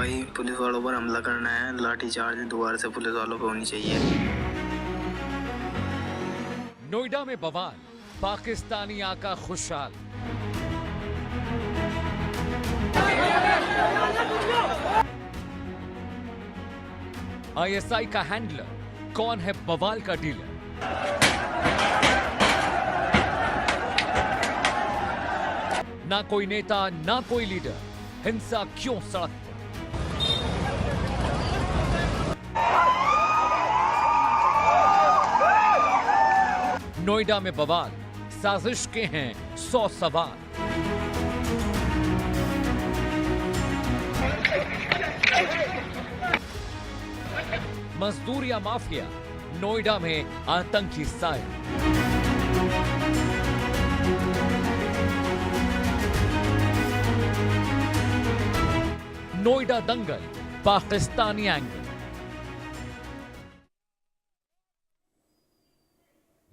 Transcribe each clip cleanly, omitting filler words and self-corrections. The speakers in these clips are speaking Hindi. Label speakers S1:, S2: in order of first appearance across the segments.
S1: भाई पुलिस वालों पर हमला करना है, लाठीचार्ज दोबारा से पुलिस वालों पे होनी चाहिए।
S2: नोएडा में बवाल, पाकिस्तानी आका खुशहाल। आईएसआई का हैंडलर, कौन है बवाल का डीलर? ना कोई नेता, ना कोई लीडर, हिंसा क्यों सड़क पर? नोएडा में बवाल, साजिश के हैं 100 सवाल। मजदूर या माफिया, नोएडा में आतंकी साया। नोएडा दंगल, पाकिस्तानी एंगल।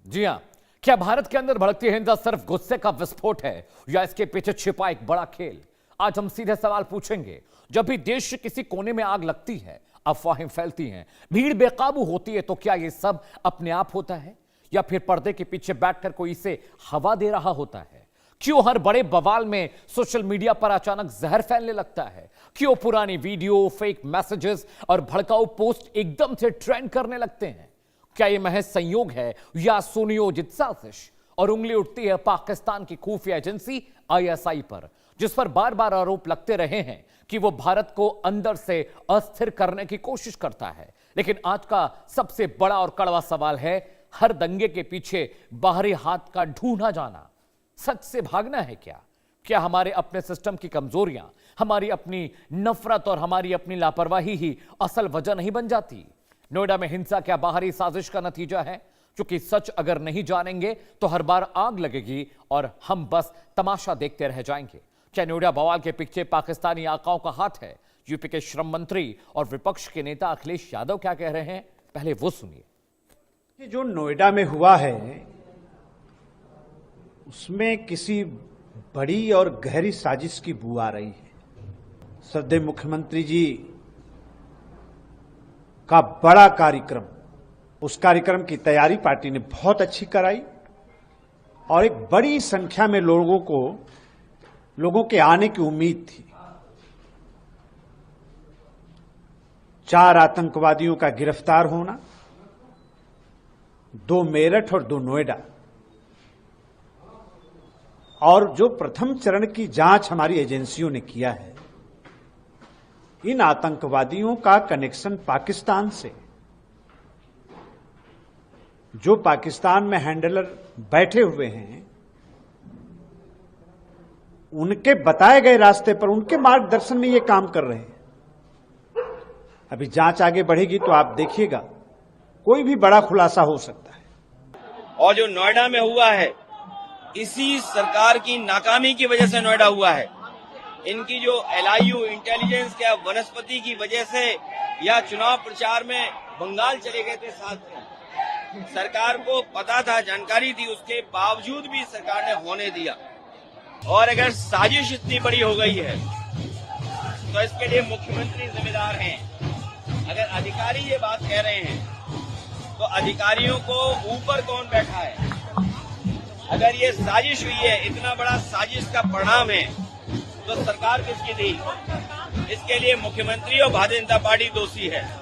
S2: जी हां, क्या भारत के अंदर भड़कती हिंसा सिर्फ गुस्से का विस्फोट है या इसके पीछे छिपा एक बड़ा खेल? आज हम सीधे सवाल पूछेंगे। जब भी देश के किसी कोने में आग लगती है, अफवाहें फैलती हैं, भीड़ बेकाबू होती है, तो क्या यह सब अपने आप होता है या फिर पर्दे के पीछे बैठकर कोई इसे हवा दे रहा होता है? क्यों हर बड़े बवाल में सोशल मीडिया पर अचानक जहर फैलने लगता है? क्यों पुरानी वीडियो, फेक मैसेजेस और भड़काऊ पोस्ट एकदम से ट्रेंड करने लगते हैं? क्या यह महज संयोग है या सुनियोजित साजिश? और उंगली उठती है पाकिस्तान की खुफिया एजेंसी आईएसआई पर, जिस पर बार बार आरोप लगते रहे हैं कि वो भारत को अंदर से अस्थिर करने की कोशिश करता है। लेकिन आज का सबसे बड़ा और कड़वा सवाल है, हर दंगे के पीछे बाहरी हाथ का ढूंढा जाना सच से भागना है क्या? क्या हमारे अपने सिस्टम की कमजोरियां, हमारी अपनी नफरत और हमारी अपनी लापरवाही ही असल वजह नहीं बन जाती? नोएडा में हिंसा क्या बाहरी साजिश का नतीजा है? क्योंकि सच अगर नहीं जानेंगे तो हर बार आग लगेगी और हम बस तमाशा देखते रह जाएंगे। क्या नोएडा बवाल के पीछे पाकिस्तानी आकाओं का हाथ है? यूपी के श्रम मंत्री और विपक्ष के नेता अखिलेश यादव क्या कह रहे हैं, पहले वो सुनिए।
S3: जो नोएडा में हुआ है उसमें किसी बड़ी और गहरी साजिश की बू आ रही है। श्रद्धेय मुख्यमंत्री जी का बड़ा कार्यक्रम, उस कार्यक्रम की तैयारी पार्टी ने बहुत अच्छी कराई और एक बड़ी संख्या में लोगों के आने की उम्मीद थी। 4 आतंकवादियों का गिरफ्तार होना, 2 मेरठ और 2 नोएडा, और जो प्रथम चरण की जांच हमारी एजेंसियों ने किया है, इन आतंकवादियों का कनेक्शन पाकिस्तान से, जो पाकिस्तान में हैंडलर बैठे हुए हैं, उनके बताए गए रास्ते पर, उनके मार्गदर्शन में ये काम कर रहे हैं। अभी जांच आगे बढ़ेगी तो आप देखिएगा, कोई भी बड़ा खुलासा हो सकता है।
S4: और जो नोएडा में हुआ है, इसी सरकार की नाकामी की वजह से नोएडा हुआ है। इनकी जो LIU इंटेलिजेंस क्या वनस्पति की वजह से या चुनाव प्रचार में बंगाल चले गए थे साथ में, सरकार को पता था, जानकारी थी, उसके बावजूद भी सरकार ने होने दिया। और अगर साजिश इतनी बड़ी हो गई है तो इसके लिए मुख्यमंत्री जिम्मेदार हैं। अगर अधिकारी ये बात कह रहे हैं तो अधिकारियों को ऊपर कौन बैठा है? अगर ये साजिश हुई है, इतना बड़ा साजिश का परिणाम है, तो सरकार किसकी थी? इसके लिए मुख्यमंत्री और भारतीय जनता पार्टी दोषी है।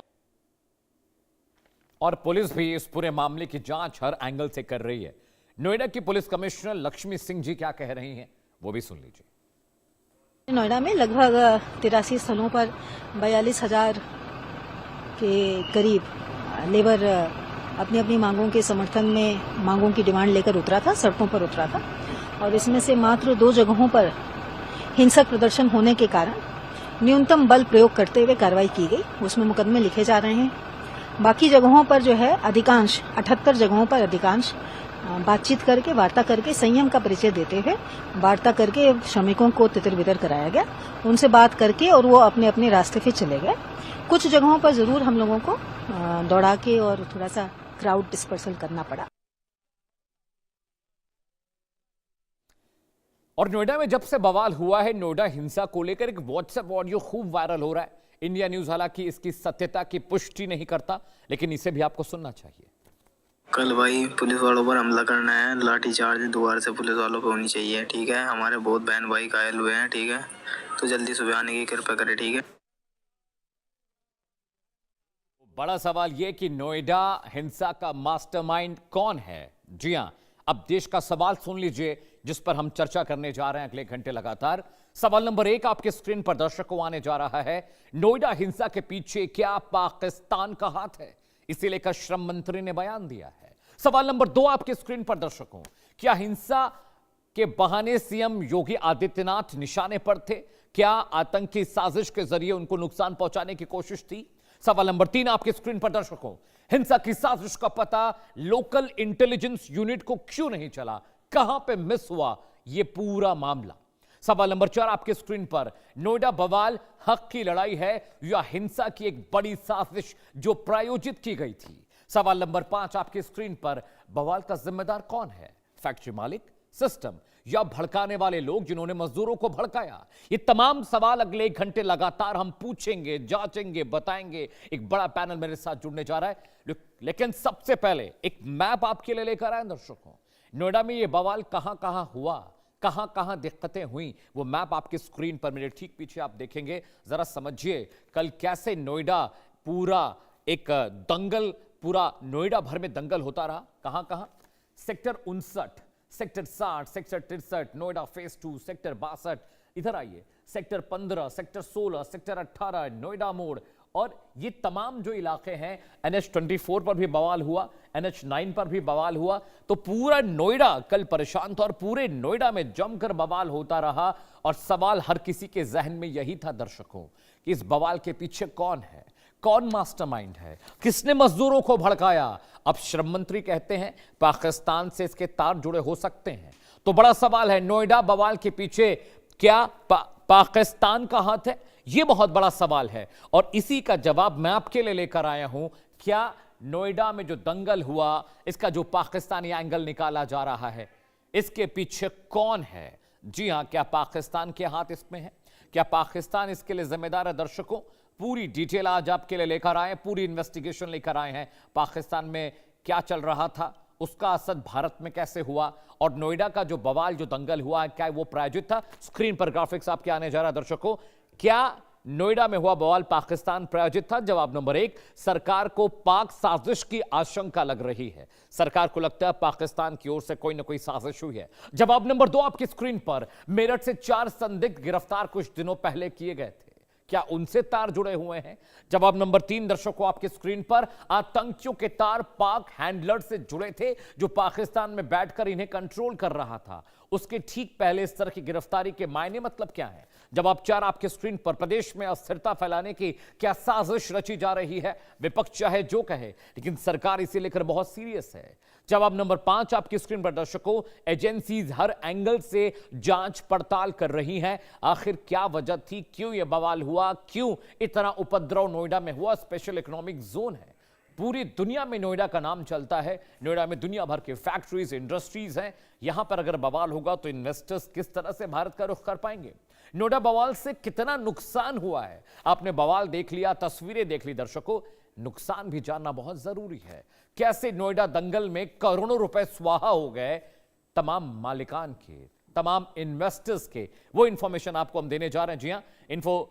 S2: और पुलिस भी इस पूरे मामले की जांच हर एंगल से कर रही है। नोएडा की पुलिस कमिश्नर लक्ष्मी सिंह जी क्या कह रही हैं, वो भी सुन लीजिए।
S5: नोएडा में लगभग 83 स्थलों पर 42,000 के करीब लेबर अपनी अपनी मांगों के समर्थन में मांगों की डिमांड लेकर उतरा था, सड़कों पर उतरा था। और इसमें से मात्र 2 जगहों पर हिंसक प्रदर्शन होने के कारण न्यूनतम बल प्रयोग करते हुए कार्रवाई की गई, उसमें मुकदमे लिखे जा रहे हैं। बाकी जगहों पर जो है, अधिकांश 78 जगहों पर अधिकांश बातचीत करके, वार्ता करके, संयम का परिचय देते हुए वार्ता करके श्रमिकों को तितर बितर कराया गया, उनसे बात करके, और वो अपने अपने रास्ते पे चले गए। कुछ जगहों पर जरूर हम लोगों को दौड़ा के और थोड़ा सा क्राउड डिस्पर्सल करना पड़ा।
S2: और नोएडा में जब से बवाल हुआ है, नोएडा हिंसा को लेकर एक व्हाट्सएप ऑडियो खूब वायरल हो रहा है। इंडिया न्यूज हालांकि इसकी सत्यता की पुष्टि नहीं करता, लेकिन इसे भी आपको सुनना चाहिए।
S1: कल भाई पुलिस वालों पर हमला करना है, लाठीचार्ज दोबारा से पुलिस वालों पे होनी चाहिए, ठीक है। हमारे बहुत बहन भाई घायल हुए हैं, ठीक है। तो जल्दी सुबह आने की कृपा करें, ठीक है।
S2: बड़ा सवाल यह कि नोएडा हिंसा का मास्टरमाइंड कौन है। जी हां, अब देश का सवाल सुन लीजिए जिस पर हम चर्चा करने जा रहे हैं अगले घंटे लगातार। सवाल नंबर 1 आपके स्क्रीन पर दर्शकों आने जा रहा है। नोएडा हिंसा के पीछे क्या पाकिस्तान का हाथ है? इसे लेकर श्रम मंत्री ने बयान दिया है। सवाल नंबर 2 आपके स्क्रीन पर दर्शकों, क्या हिंसा के बहाने सीएम योगी आदित्यनाथ निशाने पर थे? क्या आतंकी साजिश के जरिए उनको नुकसान पहुंचाने की कोशिश थी? सवाल नंबर 3 आपके स्क्रीन पर दर्शकों, हिंसा की साजिश का पता लोकल इंटेलिजेंस यूनिट को क्यों नहीं चला? कहां पे मिस हुआ ये पूरा मामला? सवाल नंबर 4 आपके स्क्रीन पर, नोएडा बवाल हक की लड़ाई है या हिंसा की एक बड़ी साजिश जो प्रायोजित की गई थी? सवाल नंबर 5 आपके स्क्रीन पर, बवाल का जिम्मेदार कौन है? फैक्ट्री मालिक, सिस्टम या भड़काने वाले लोग जिन्होंने मजदूरों को भड़काया? ये तमाम सवाल अगले 1 घंटे लगातार हम पूछेंगे, जांचेंगे, बताएंगे। एक बड़ा पैनल मेरे साथ जुड़ने जा रहा है, लेकिन सबसे पहले एक मैप आपके लिए लेकर आए दर्शकों। नोएडा में ये बवाल कहां कहां हुआ, कहां कहां दिक्कतें हुई, वो मैप आपके स्क्रीन पर मेरे ठीक पीछे आप देखेंगे। जरा समझिए कल कैसे नोएडा पूरा एक दंगल, पूरा नोएडा भर में दंगल होता रहा। कहां कहां? Sector 59, sector 60, sector 63, Noida phase 2, sector 62, इधर आइए, सेक्टर 15, सेक्टर 16, सेक्टर 18, नोएडा मोड़, और ये तमाम जो इलाके हैं, NH24 पर भी बवाल हुआ, NH9 पर भी बवाल हुआ। तो पूरा नोएडा कल परेशान था और पूरे नोएडा में जमकर बवाल होता रहा। और सवाल हर किसी के जहन में यही था दर्शकों कि इस बवाल के पीछे कौन है, कौन मास्टरमाइंड है, किसने मजदूरों को भड़काया? अब श्रम मंत्री कहते हैं पाकिस्तान से इसके तार जुड़े हो सकते हैं। तो बड़ा सवाल है, नोएडा बवाल के पीछे क्या पाकिस्तान का हाथ है? यह बहुत बड़ा सवाल है और इसी का जवाब मैं आपके लिए लेकर आया हूं। क्या नोएडा में जो दंगल हुआ, इसका जो पाकिस्तानी एंगल निकाला जा रहा है, इसके पीछे कौन है? जी हां, क्या पाकिस्तान के हाथ इसमें है? क्या पाकिस्तान इसके लिए जिम्मेदार है? दर्शकों, पूरी डिटेल आज आपके लिए लेकर आए, पूरी इन्वेस्टिगेशन लेकर आए हैं। पाकिस्तान में क्या चल रहा था, उसका असर भारत में कैसे हुआ, और नोएडा का जो बवाल, जो दंगल हुआ, क्या वो प्रायोजित था? स्क्रीन पर ग्राफिक्स आपके आने जा रहा है दर्शकों। क्या नोएडा में हुआ बवाल पाकिस्तान प्रायोजित था? जवाब नंबर 1, सरकार को पाक साजिश की आशंका लग रही है। सरकार को लगता है पाकिस्तान की ओर से कोई ना कोई साजिश हुई है। जवाब नंबर 2 आपकी स्क्रीन पर, मेरठ से 4 संदिग्ध गिरफ्तार कुछ दिनों पहले किए गए थे, क्या उनसे तार जुड़े हुए हैं? जवाब नंबर 3 दर्शकों आपके स्क्रीन पर, आतंकियों के तार पाक हैंडलर से जुड़े थे जो पाकिस्तान में बैठकर इन्हें कंट्रोल कर रहा था। उसके ठीक पहले इस तरह की गिरफ्तारी के मायने मतलब क्या है? जवाब 4 आपके स्क्रीन पर, प्रदेश में अस्थिरता फैलाने की क्या साजिश रची जा रही है? विपक्ष चाहे जो कहे, लेकिन सरकार इसे लेकर बहुत सीरियस है। जवाब नंबर 5 आपकी स्क्रीन पर दर्शकों, एजेंसीज हर एंगल से जांच पड़ताल कर रही हैं। आखिर क्या वजह थी, क्यों यह बवाल हुआ, क्यों इतना उपद्रव नोएडा में हुआ? स्पेशल इकोनॉमिक जोन है, पूरी दुनिया में नोएडा का नाम चलता है। नोएडा में दुनिया भर के फैक्ट्रीज, इंडस्ट्रीज हैं। यहां पर अगर बवाल होगा तो इन्वेस्टर्स किस तरह से भारत का रुख कर पाएंगे? नोएडा बवाल से कितना नुकसान हुआ है? आपने बवाल देख लिया, तस्वीरें देख ली दर्शकों, नुकसान भी जानना बहुत जरूरी है। कैसे नोएडा दंगल में करोड़ों रुपए स्वाहा हो गए तमाम मालिकान के, तमाम इन्वेस्टर्स के, वो इंफॉर्मेशन आपको हम देने जा रहे हैं। जी हां,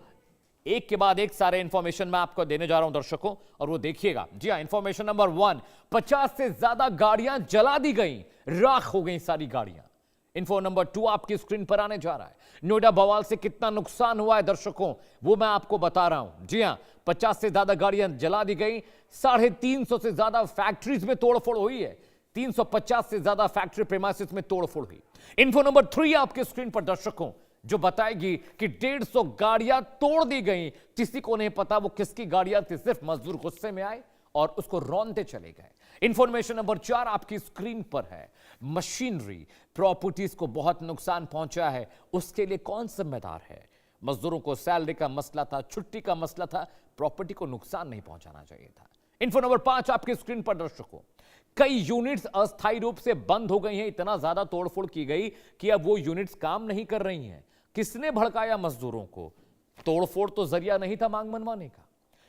S2: एक के बाद एक सारे इंफॉर्मेशन मैं आपको देने जा रहा हूं दर्शकों, और वो देखिएगा। जी हां, इंफॉर्मेशन नंबर 1, 50 से ज्यादा गाड़ियां जला दी गई, राख हो गई सारी गाड़ियां। इन्फो नंबर 2 आपकी स्क्रीन पर आने जा रहा है। नोएडा बवाल से कितना नुकसान हुआ है दर्शकों, वो मैं आपको बता रहा हूं। जी हां, 50 से ज्यादा गाड़ियां जला दी गई, 350 से ज्यादा फैक्ट्रीज में तोड़फोड़ हुई है, 350 से ज्यादा फैक्ट्री प्रेमाइसिस में तोड़फोड़ हुई। इन्फो नंबर 3 आपके स्क्रीन पर दर्शकों, जो बताएगी कि 150 गाड़ियां तोड़ दी गई। किसी को नहीं पता वो किसकी गाड़ियां थी, सिर्फ मजदूर गुस्से में आए और उसको रौंदते चले गए। इंफॉर्मेशन नंबर 4 आपकी स्क्रीन पर है। मशीनरी, प्रॉपर्टीज को बहुत नुकसान पहुंचा है, उसके लिए कौन जिम्मेदार है? मजदूरों को सैलरी का मसला था, छुट्टी का मसला था, प्रॉपर्टी को नुकसान नहीं पहुंचाना चाहिए था। इन्फो नंबर 5 आपकी स्क्रीन पर दर्शकों, कई यूनिट्स अस्थायी रूप से बंद हो गई हैं। इतना ज्यादा तोड़फोड़ की गई कि अब वो यूनिट्स काम नहीं कर रही हैं। किसने भड़काया मजदूरों को? तोड़फोड़ तो जरिया नहीं था मांग मनवाने का।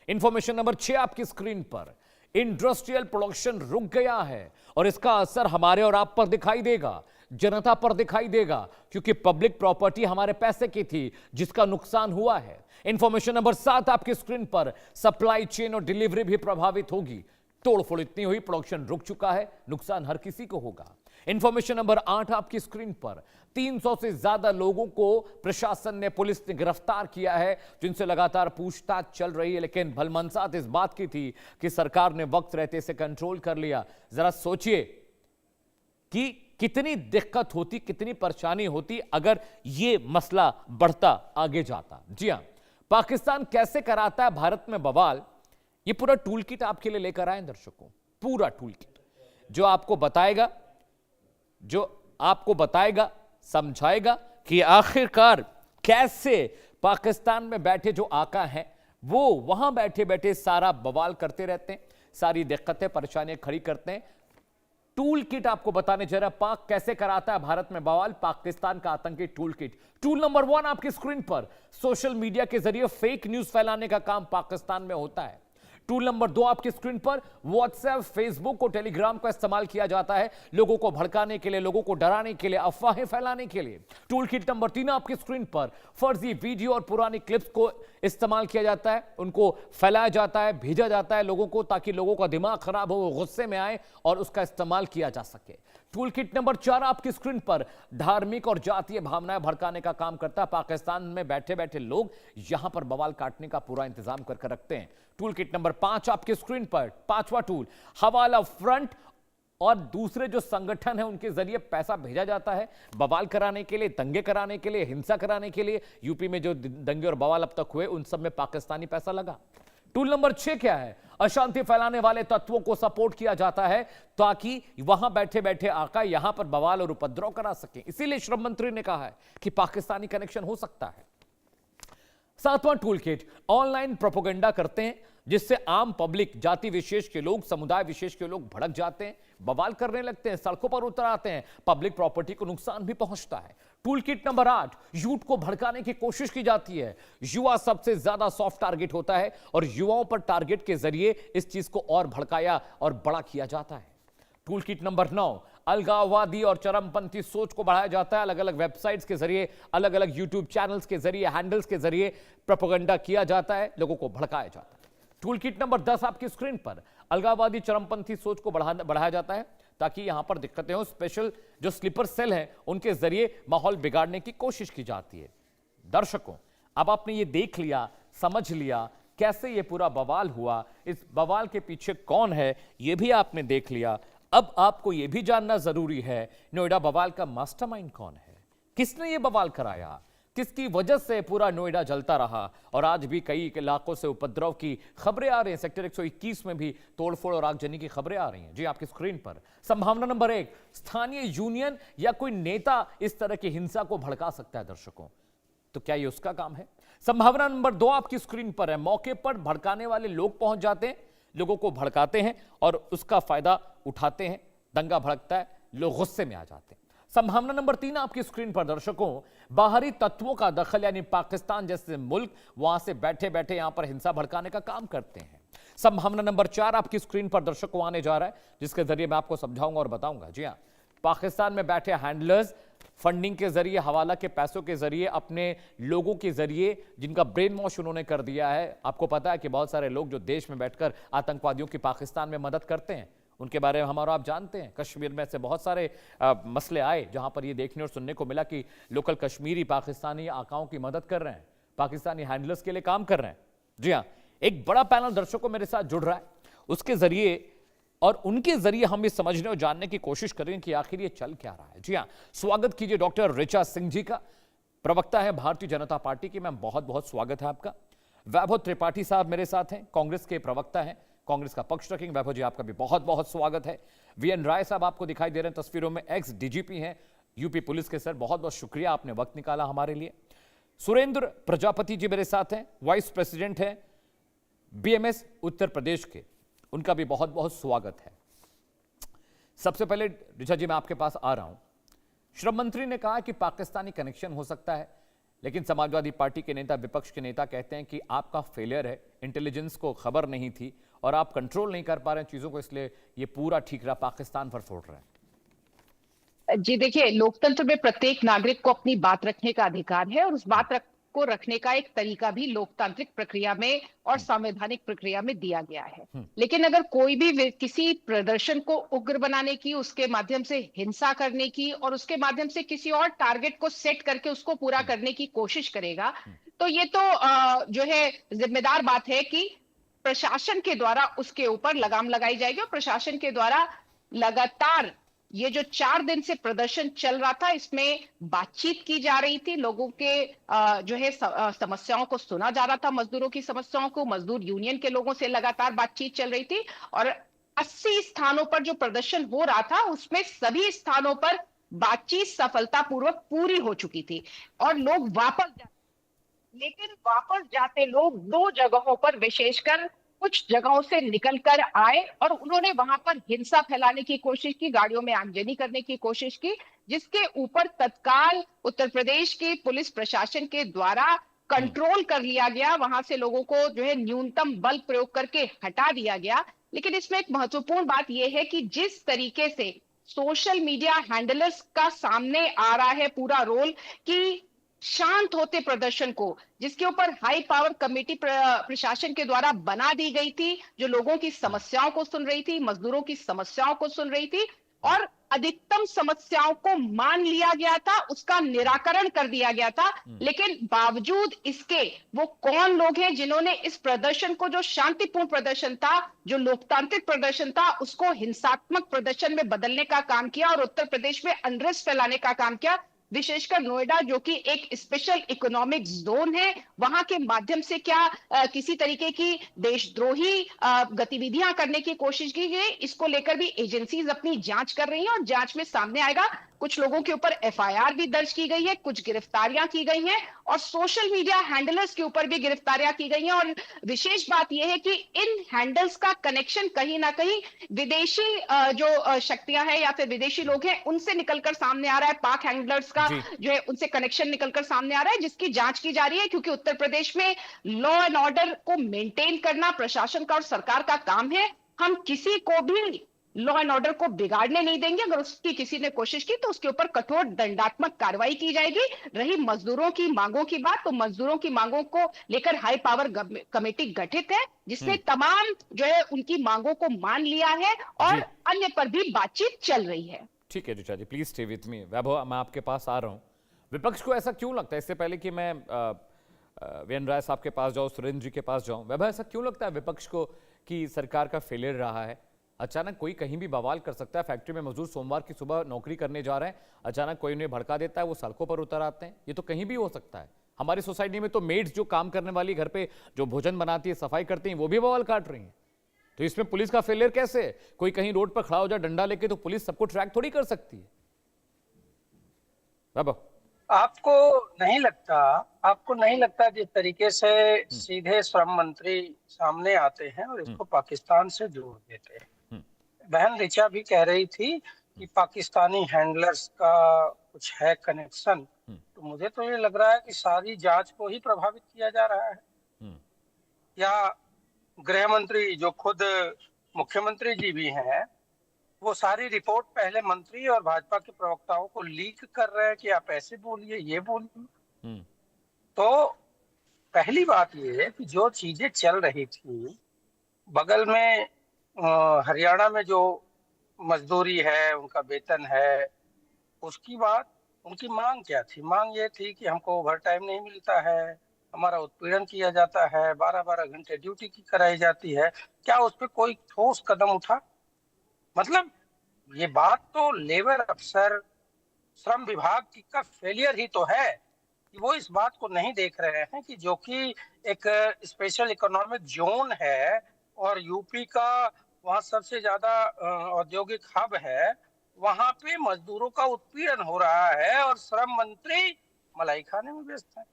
S2: इंफॉर्मेशन नंबर 6 आपकी स्क्रीन पर। इंडस्ट्रियल प्रोडक्शन रुक गया है और इसका असर हमारे और आप पर दिखाई देगा, जनता पर दिखाई देगा, क्योंकि पब्लिक प्रॉपर्टी हमारे पैसे की थी जिसका नुकसान हुआ है। इंफॉर्मेशन नंबर 7 आपकी स्क्रीन पर। सप्लाई चेन और डिलीवरी भी प्रभावित होगी। तोड़फोड़ इतनी हुई, प्रोडक्शन रुक चुका है, नुकसान हर किसी को होगा। इंफॉर्मेशन नंबर 8 आपकी स्क्रीन पर। 300 से ज्यादा लोगों को प्रशासन ने, पुलिस ने गिरफ्तार किया है, जिनसे लगातार पूछताछ चल रही है। लेकिन भलमनसात इस बात की थी कि सरकार ने वक्त रहते इसे कंट्रोल कर लिया। जरा सोचिए कि कितनी दिक्कत होती, कितनी परेशानी होती अगर यह मसला बढ़ता आगे जाता। जी हां, पाकिस्तान कैसे कराता है भारत में बवाल, ये पूरा टूल किट आपके लिए लेकर आए दर्शकों। पूरा टूल किट जो आपको बताएगा, समझाएगा कि आखिरकार कैसे पाकिस्तान में बैठे जो आका हैं वो वहां बैठे बैठे सारा बवाल करते रहते हैं, सारी दिक्कतें परेशानियां खड़ी करते हैं। टूल किट आपको बताने जा रहा है, पाक कैसे कराता है भारत में बवाल, पाकिस्तान का आतंकी टूल किट। टूल नंबर 1 आपकी स्क्रीन पर। सोशल मीडिया के जरिए फेक न्यूज फैलाने का काम पाकिस्तान में होता है। टूल नंबर 2 आपकी स्क्रीन पर। व्हाट्सएप, फेसबुक और टेलीग्राम का इस्तेमाल किया जाता है लोगों को भड़काने के लिए, लोगों को डराने के लिए, अफवाहें फैलाने के लिए। टूल किट नंबर 3 आपकी स्क्रीन पर। फर्जी वीडियो और पुरानी क्लिप्स को इस्तेमाल किया जाता है, उनको फैलाया जाता है, भेजा जाता है लोगों को, ताकि लोगों का दिमाग खराब हो, वो गुस्से में आए और उसका इस्तेमाल किया जा सके। टूल किट नंबर 4 आपकी स्क्रीन पर। धार्मिक और जातीय भावनाएं भड़काने का काम करता है पाकिस्तान में बैठे बैठे लोग यहां पर बवाल काटने का पूरा इंतजाम करके रखते हैं। टूल किट नंबर 5 आपकी स्क्रीन पर। 5वां टूल, हवाला फ्रंट और दूसरे जो संगठन है उनके जरिए पैसा भेजा जाता है बवाल कराने के लिए, दंगे कराने के लिए, हिंसा कराने के लिए। यूपी में जो दंगे और बवाल अब तक हुए उन सब में पाकिस्तानी पैसा लगा। टूल नंबर 6 क्या है? अशांति फैलाने वाले तत्वों को सपोर्ट किया जाता है ताकि वहां बैठे बैठे आका यहां पर बवाल और उपद्रव करा सके। इसीलिए श्रम मंत्री ने कहा है कि पाकिस्तानी कनेक्शन हो सकता है। 7वां टूल किट, ऑनलाइन प्रोपेगेंडा करते हैं जिससे आम पब्लिक, जाति विशेष के लोग, समुदाय विशेष के लोग भड़क जाते हैं, बवाल करने लगते हैं, सड़कों पर उतर आते हैं, पब्लिक प्रॉपर्टी को नुकसान भी पहुंचता है। टूल किट नंबर 8, यूथ को भड़काने की कोशिश की जाती है। युवा सबसे ज्यादा सॉफ्ट टारगेट होता है और युवाओं पर टारगेट के जरिए इस चीज को और भड़काया और बड़ा किया जाता है। टूल किट नंबर 9, अलगाववादी और चरमपंथी सोच को बढ़ाया जाता है। अलग अलग वेबसाइट्स के जरिए, अलग अलग यूट्यूब चैनल्स के जरिए, हैंडल्स के जरिए प्रोपेगेंडा किया जाता है, लोगों को भड़काया जाता है। टूल किट नंबर 10 आपकी स्क्रीन पर। अलगाववादी चरमपंथी सोच को बढ़ाया जाता है ताकि यहां पर दिक्कतें हो। स्पेशल जो स्लीपर सेल हैं उनके जरिए माहौल बिगाड़ने की कोशिश की जाती है। दर्शकों, अब आपने ये देख लिया, समझ लिया कैसे ये पूरा बवाल हुआ, इस बवाल के पीछे कौन है ये भी आपने देख लिया। अब आपको यह भी जानना जरूरी है नोएडा बवाल का मास्टरमाइंड कौन है, किसने ये बवाल कराया, किसकी वजह से पूरा नोएडा जलता रहा। और आज भी कई इलाकों से उपद्रव की खबरें आ रही हैं। सेक्टर 121 में भी तोड़फोड़ और आगजनी की खबरें आ रही हैं। जी आपकी स्क्रीन पर। संभावना नंबर 1, स्थानीय यूनियन या कोई नेता इस तरह की हिंसा को भड़का सकता है दर्शकों, तो क्या ये उसका काम है? संभावना नंबर 2 आपकी स्क्रीन पर है। मौके पर भड़काने वाले लोग पहुंच जाते हैं, लोगों को भड़काते हैं और उसका फायदा उठाते हैं, दंगा भड़कता है, लोग गुस्से में आ जाते हैं। संभावना नंबर 3 आपकी स्क्रीन पर दर्शकों, बाहरी तत्वों का दखल, यानी पाकिस्तान जैसे मुल्क वहां से बैठे बैठे यहां पर हिंसा भड़काने का काम करते हैं। संभावना नंबर 4 आपकी स्क्रीन पर दर्शकों आने जा रहा है, जिसके जरिए मैं आपको समझाऊंगा और बताऊंगा। जी हां, पाकिस्तान में बैठे हैंडलर्स फंडिंग के जरिए, हवाला के पैसों के जरिए, अपने लोगों के जरिए जिनका ब्रेन वॉश उन्होंने कर दिया है। आपको पता है कि बहुत सारे लोग जो देश में बैठकर आतंकवादियों की पाकिस्तान में मदद करते हैं, उनके बारे में हम और आप जानते हैं। कश्मीर में से बहुत सारे मसले आए जहां पर ये देखने और सुनने को मिला कि लोकल कश्मीरी पाकिस्तानी आकाओं की मदद कर रहे हैं, पाकिस्तानी हैंडलर्स के लिए काम कर रहे हैं। जी हाँ, एक बड़ा पैनल दर्शकों मेरे साथ जुड़ रहा है, उसके जरिए और उनके जरिए हम ये समझने और जानने की कोशिश करेंगे कि आखिर ये चल क्या रहा है। जी हाँ, स्वागत कीजिए डॉक्टर ऋचा सिंह जी का, प्रवक्ता है भारतीय जनता पार्टी की। मैम, बहुत बहुत स्वागत है आपका। वैभव त्रिपाठी साहब मेरे साथ हैं, कांग्रेस के प्रवक्ता हैं, कांग्रेस का पक्ष रखेंगे। वैभव जी, आपका भी बहुत बहुत स्वागत है। वीएन राय साहब आपको दिखाई दे रहे हैं तस्वीरों में, एक्स डीजीपी हैं यूपी पुलिस के। सर, बहुत बहुत शुक्रिया, आपने वक्त निकाला हमारे लिए। सुरेंद्र प्रजापति जी मेरे साथ हैं, वाइस प्रेसिडेंट हैं बीएमएस उत्तर प्रदेश के, उनका भी बहुत बहुत स्वागत है। सबसे पहले ऋचा जी मैं आपके पास आ रहा हूं। श्रम मंत्री ने कहा कि पाकिस्तानी कनेक्शन हो सकता है, लेकिन समाजवादी पार्टी के नेता, विपक्ष के नेता कहते हैं कि आपका फेलियर है, इंटेलिजेंस को खबर नहीं थी और आप कंट्रोल नहीं कर पा रहे हैं चीजों को, इसलिए ये पूरा ठीक रहा, पाकिस्तान पर फोड़ रहा है।
S6: जी देखिए, लोकतंत्र में प्रत्येक नागरिक को अपनी बात रखने का अधिकार है और उस को रखने का एक तरीका भी लोकतांत्रिक प्रक्रिया में और संवैधानिक प्रक्रिया में दिया गया है। लेकिन अगर कोई भी किसी प्रदर्शन को उग्र बनाने की, उसके माध्यम से हिंसा करने की और उसके माध्यम से किसी और टारगेट को सेट करके उसको पूरा करने की कोशिश करेगा, तो ये तो जो है जिम्मेदार बात है कि प्रशासन के द्वारा उसके ऊपर लगाम लगाई जाएगी और प्रशासन के द्वारा लगातार ये जो 4 दिन से प्रदर्शन चल रहा था, इसमें बातचीत की जा रही थी, लोगों के जो है समस्याओं को सुना जा रहा था, मजदूरों की समस्याओं को, मजदूर यूनियन के लोगों से लगातार बातचीत चल रही थी और 80 स्थानों पर जो प्रदर्शन हो रहा था उसमें सभी स्थानों पर बातचीत सफलतापूर्वक पूरी हो चुकी थी और लोग लेकिन वापस जाते लोग 2 जगहों पर विशेषकर कुछ जगहों से निकलकर आए और उन्होंने वहां पर हिंसा फैलाने की कोशिश की, गाड़ियों में आगजनी करने की कोशिश की, जिसके ऊपर तत्काल उत्तर प्रदेश की पुलिस प्रशासन के द्वारा कंट्रोल कर लिया गया। वहां से लोगों को जो है न्यूनतम बल प्रयोग करके हटा दिया गया। लेकिन इसमें एक महत्वपूर्ण बात यह है कि जिस तरीके से सोशल मीडिया हैंडलर्स का सामने आ रहा है पूरा रोल कि शांत होते प्रदर्शन को, जिसके ऊपर हाई पावर कमेटी प्रशासन के द्वारा बना दी गई थी, जो लोगों की समस्याओं को सुन रही थी, मजदूरों की समस्याओं को सुन रही थी और अधिकतम समस्याओं को मान लिया गया था, उसका निराकरण कर दिया गया था। लेकिन बावजूद इसके वो कौन लोग हैं जिन्होंने इस प्रदर्शन को, जो शांतिपूर्ण प्रदर्शन था, जो लोकतांत्रिक प्रदर्शन था, उसको हिंसात्मक प्रदर्शन में बदलने का काम किया और उत्तर प्रदेश में अनरेस्ट फैलाने का काम किया। विशेषकर नोएडा जो कि एक स्पेशल इकोनॉमिक जोन है, वहां के माध्यम से क्या किसी तरीके की देशद्रोही गतिविधियां करने की कोशिश की गई, इसको लेकर भी एजेंसीज अपनी जांच कर रही हैं और जांच में सामने आएगा। कुछ लोगों के ऊपर एफआईआर भी दर्ज की गई है, कुछ गिरफ्तारियां की गई हैं और सोशल मीडिया हैंडलर्स के ऊपर भी गिरफ्तारियां की गई हैं। और विशेष बात यह है कि इन हैंडल्स का कनेक्शन कहीं ना कहीं विदेशी जो शक्तियां हैं या फिर विदेशी लोग हैं उनसे निकलकर सामने आ रहा है। पाक हैंडलर्स का जो है उनसे कनेक्शन निकलकर सामने आ रहा है, जिसकी जांच की जा रही है, क्योंकि उत्तर प्रदेश में लॉ एंड ऑर्डर को मेंटेन करना प्रशासन का और सरकार का काम है। हम किसी को भी लॉ एंड ऑर्डर को बिगाड़ने नहीं देंगे। अगर उसकी किसी ने कोशिश की तो उसके ऊपर कठोर दंडात्मक कार्रवाई की जाएगी। रही मजदूरों की मांगों की बात, तो मजदूरों की मांगों को लेकर हाई पावर कमेटी गठित है, जिसने तमाम जो है उनकी मांगों को मान लिया है और अन्य पर भी बातचीत चल रही है।
S2: ठीक है ऋचा जी, प्लीज स्टे विथ मी। वैभव, मैं आपके पास आ रहा हूं। विपक्ष को ऐसा क्यों लगता है, इससे पहले कि मैं वीरेंद्र राय साहब के पास जाऊं, सुरेंद्र जी के पास जाऊं, वैभव ऐसा क्यों लगता है विपक्ष को कि सरकार का फेलियर रहा है? अचानक कोई कहीं भी बवाल कर सकता है। फैक्ट्री में मजदूर सोमवार की सुबह नौकरी करने जा रहे हैं, अचानक कोई उन्हें भड़का देता है, वो सड़कों पर उतर आते हैं। ये तो कहीं भी हो सकता है। हमारी सोसाइटी में तो मेड्स जो काम करने वाली, घर पे जो भोजन बनाती है, सफाई करती हैं, वो भी बवाल काट रही हैं। तो इसमें पुलिस का फेलियर कैसे? कोई कहीं रोड पर खड़ा हो जाए डंडा लेके तो पुलिस सबको ट्रैक थोड़ी कर सकती है। बाबा,
S7: आपको नहीं लगता जिस तरीके से सीधे श्रम मंत्री सामने आते हैं और इसको पाकिस्तान से जोड़ देते हैं? बहन ऋचा भी कह रही थी कि पाकिस्तानी हैंडलर्स का कुछ है कनेक्शन, तो मुझे तो ये लग रहा है कि सारी जांच को ही प्रभावित किया जा रहा है। या गृह मंत्री जो खुद मुख्यमंत्री जी भी हैं, वो सारी रिपोर्ट पहले मंत्री और भाजपा के प्रवक्ताओं को लीक कर रहे हैं कि आप ऐसे बोलिए, ये बोलिए। तो पहली बात ये है कि जो चीजें चल रही थी, बगल में हरियाणा में जो मजदूरी है, उनका वेतन है, उसकी बात, उनकी मांग क्या थी? मांग ये थी कि हमको ओवर टाइम नहीं मिलता है, हमारा उत्पीड़न किया जाता है, 12-12 घंटे ड्यूटी की कराई जाती है। क्या उस पर कोई ठोस कदम उठा? मतलब ये बात तो लेबर अफसर, श्रम विभाग की का फेलियर ही तो है कि वो इस बात को नहीं देख रहे हैं कि जो कि एक स्पेशल इकोनॉमिक जोन है और यूपी का वहाँ सबसे ज्यादा औद्योगिक हब है, वहां पे मजदूरों का उत्पीड़न हो रहा है और श्रम मंत्री मलाई खाने में व्यस्त है।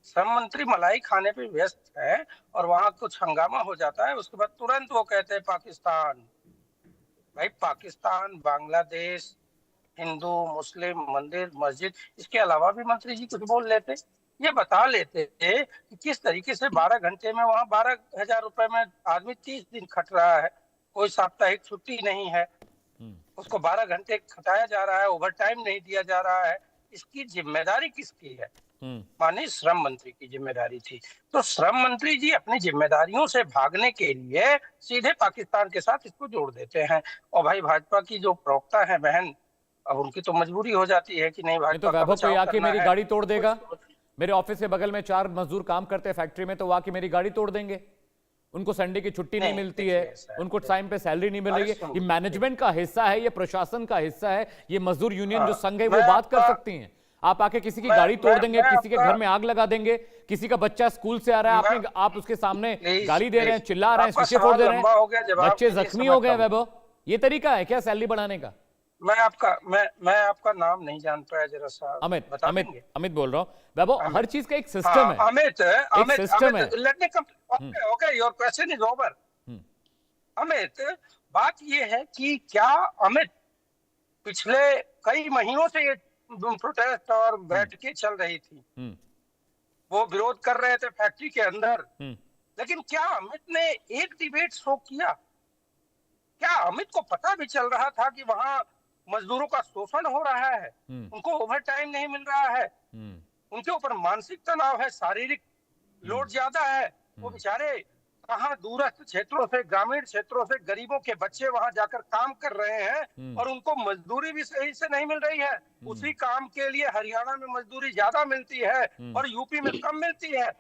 S7: श्रम मंत्री मलाई खाने पे व्यस्त है और वहां कुछ हंगामा हो जाता है, उसके बाद तुरंत वो कहते हैं पाकिस्तान। भाई पाकिस्तान, बांग्लादेश, हिंदू, मुस्लिम, मंदिर, मस्जिद, इसके अलावा भी मंत्री जी कुछ बोल लेते, ये बता लेते थे कि किस तरीके से 12 घंटे में वहां 12,000 रुपए में आदमी 30 दिन खट रहा है, कोई साप्ताहिक छुट्टी नहीं है, उसको 12 घंटे खटाया जा रहा है, ओवर टाइम नहीं दिया जा रहा है, इसकी जिम्मेदारी किसकी है? माननीय श्रम मंत्री की जिम्मेदारी थी। तो श्रम मंत्री जी अपनी जिम्मेदारियों से भागने के लिए सीधे पाकिस्तान के साथ इसको जोड़ देते हैं। और भाई भाजपा की जो प्रवक्ता है बहन, अब उनकी तो मजबूरी हो जाती है कि नहीं
S2: नहीं तो
S7: भाजपा का
S2: वैभव कोई
S7: बचाव
S2: आके
S7: करना
S2: मेरी
S7: है।
S2: गाड़ी तोड़ देगा। मेरे ऑफिस के बगल में 4 मजदूर काम करते हैं फैक्ट्री में, तो वो आके मेरी गाड़ी तोड़ देंगे। उनको संडे की छुट्टी नहीं मिलती है, उनको टाइम पे सैलरी नहीं मिल रही है। ये मैनेजमेंट का हिस्सा है, ये प्रशासन का हिस्सा है, ये मजदूर यूनियन जो संघ है वो बात कर सकती हैं। आप आके किसी की गाड़ी तोड़ देंगे, किसी के घर में आग लगा देंगे, किसी का बच्चा स्कूल से आ रहा है, आप उसके सामने गाली दे रहे हैं, चिल्ला रहे हैं, शीशे फोड़ दे रहे हैं, बच्चे जख्मी हो गए। वैभव, ये तरीका है क्या सैलरी बढ़ाने का?
S7: मैं आपका नाम नहीं जान पाया, जरा सा
S2: अमित बोल रहा हूँ। वैभव, हर चीज का एक सिस्टम है,
S7: अमित,
S2: सिस्टम है।
S7: Let me okay, your question is over. Amit, बात ये है कि क्या अमित पिछले कई महीनों से ये प्रोटेस्ट और बैठकें चल रही थी, वो विरोध कर रहे थे फैक्ट्री के अंदर, लेकिन क्या अमित ने एक डिबेट शो किया? क्या अमित को पता भी चल रहा था कि वहां मजदूरों का शोषण हो रहा है, उनको ओवर टाइम नहीं मिल रहा है, उनके ऊपर मानसिक तनाव है, शारीरिक लोड ज्यादा है, वो बेचारे कहाँ दूरस्थ क्षेत्रों से, ग्रामीण क्षेत्रों से गरीबों के बच्चे वहां जाकर काम कर रहे हैं और उनको मजदूरी भी सही से नहीं मिल रही है। उसी काम के लिए हरियाणा में मजदूरी ज्यादा मिलती है और यूपी में कम मिलती है।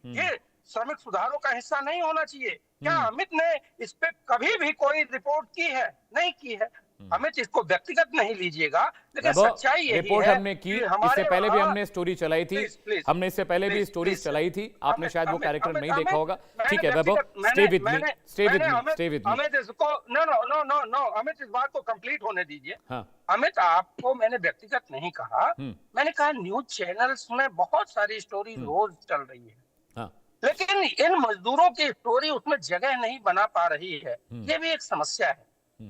S7: ये श्रमिक सुधारों का हिस्सा नहीं होना चाहिए। क्या अमित ने इस पे कभी भी कोई रिपोर्ट की है? नहीं की है। अमित इसको व्यक्तिगत नहीं लीजिएगा, लेकिन सच्चाई यही
S2: रिपोर्ट
S7: है
S2: हमने की, इससे पहले भी हमने स्टोरी चलाई थी, हमने इससे पहले भी स्टोरी चलाई थी, आपने शायद वो कार्यक्रम नहीं देखा होगा। ठीक है Vaibhav, stay with me, stay with me, stay with me.
S7: Amit इसको नो, अमित इस बात को कंप्लीट होने दीजिए। अमित, आपको मैंने व्यक्तिगत नहीं कहा, मैंने कहा न्यूज चैनल्स में बहुत सारी स्टोरी रोज चल रही है, लेकिन इन मजदूरों की स्टोरी उसमें जगह नहीं बना पा रही है। ये भी एक समस्या है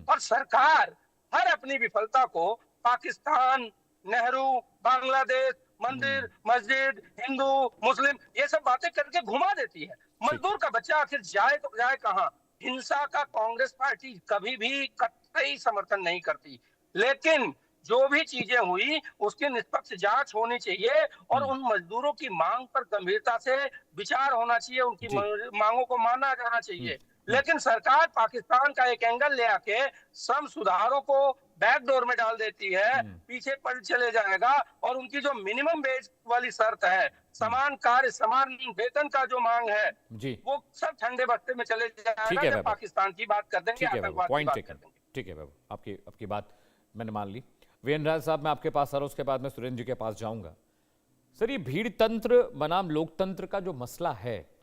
S7: और सरकार हर अपनी विफलता को पाकिस्तान, नेहरू, बांग्लादेश, मंदिर, मस्जिद, हिंदू, मुस्लिम, ये सब बातें करके घुमा देती है। मजदूर का बच्चा आखिर जाए तो जाए कहाँ? हिंसा का कांग्रेस पार्टी कभी भी कतई समर्थन नहीं करती, लेकिन जो भी चीजें हुई उसकी निष्पक्ष जांच होनी चाहिए और उन मजदूरों की मांग पर गंभीरता से विचार होना चाहिए, उनकी मांगों को माना जाना चाहिए। लेकिन सरकार पाकिस्तान का एक एंगल ले आके श्रम सुधारों को बैकडोर में डाल देती है, पीछे पड़ चले जाएगा और उनकी जो मिनिमम वेज वाली शर्त है, समान कार्य समान वेतन का जो मांग है जी, वो सब ठंडे बस्ते में चले जाएगा। पाकिस्तान की बात कर देंगे, आतंकवाद की बात कर देंगे।
S2: ठीक है बाबू, आपकी बात मैंने मान ली। वीरेंद्र राज साहब, मैं आपके पास आ रहा हूं, उसके बाद मैं सुरेंद्र जी के पास जाऊंगा। सर, ये भीड़ तंत्र बनाम लोकतंत्र का जो मसला है,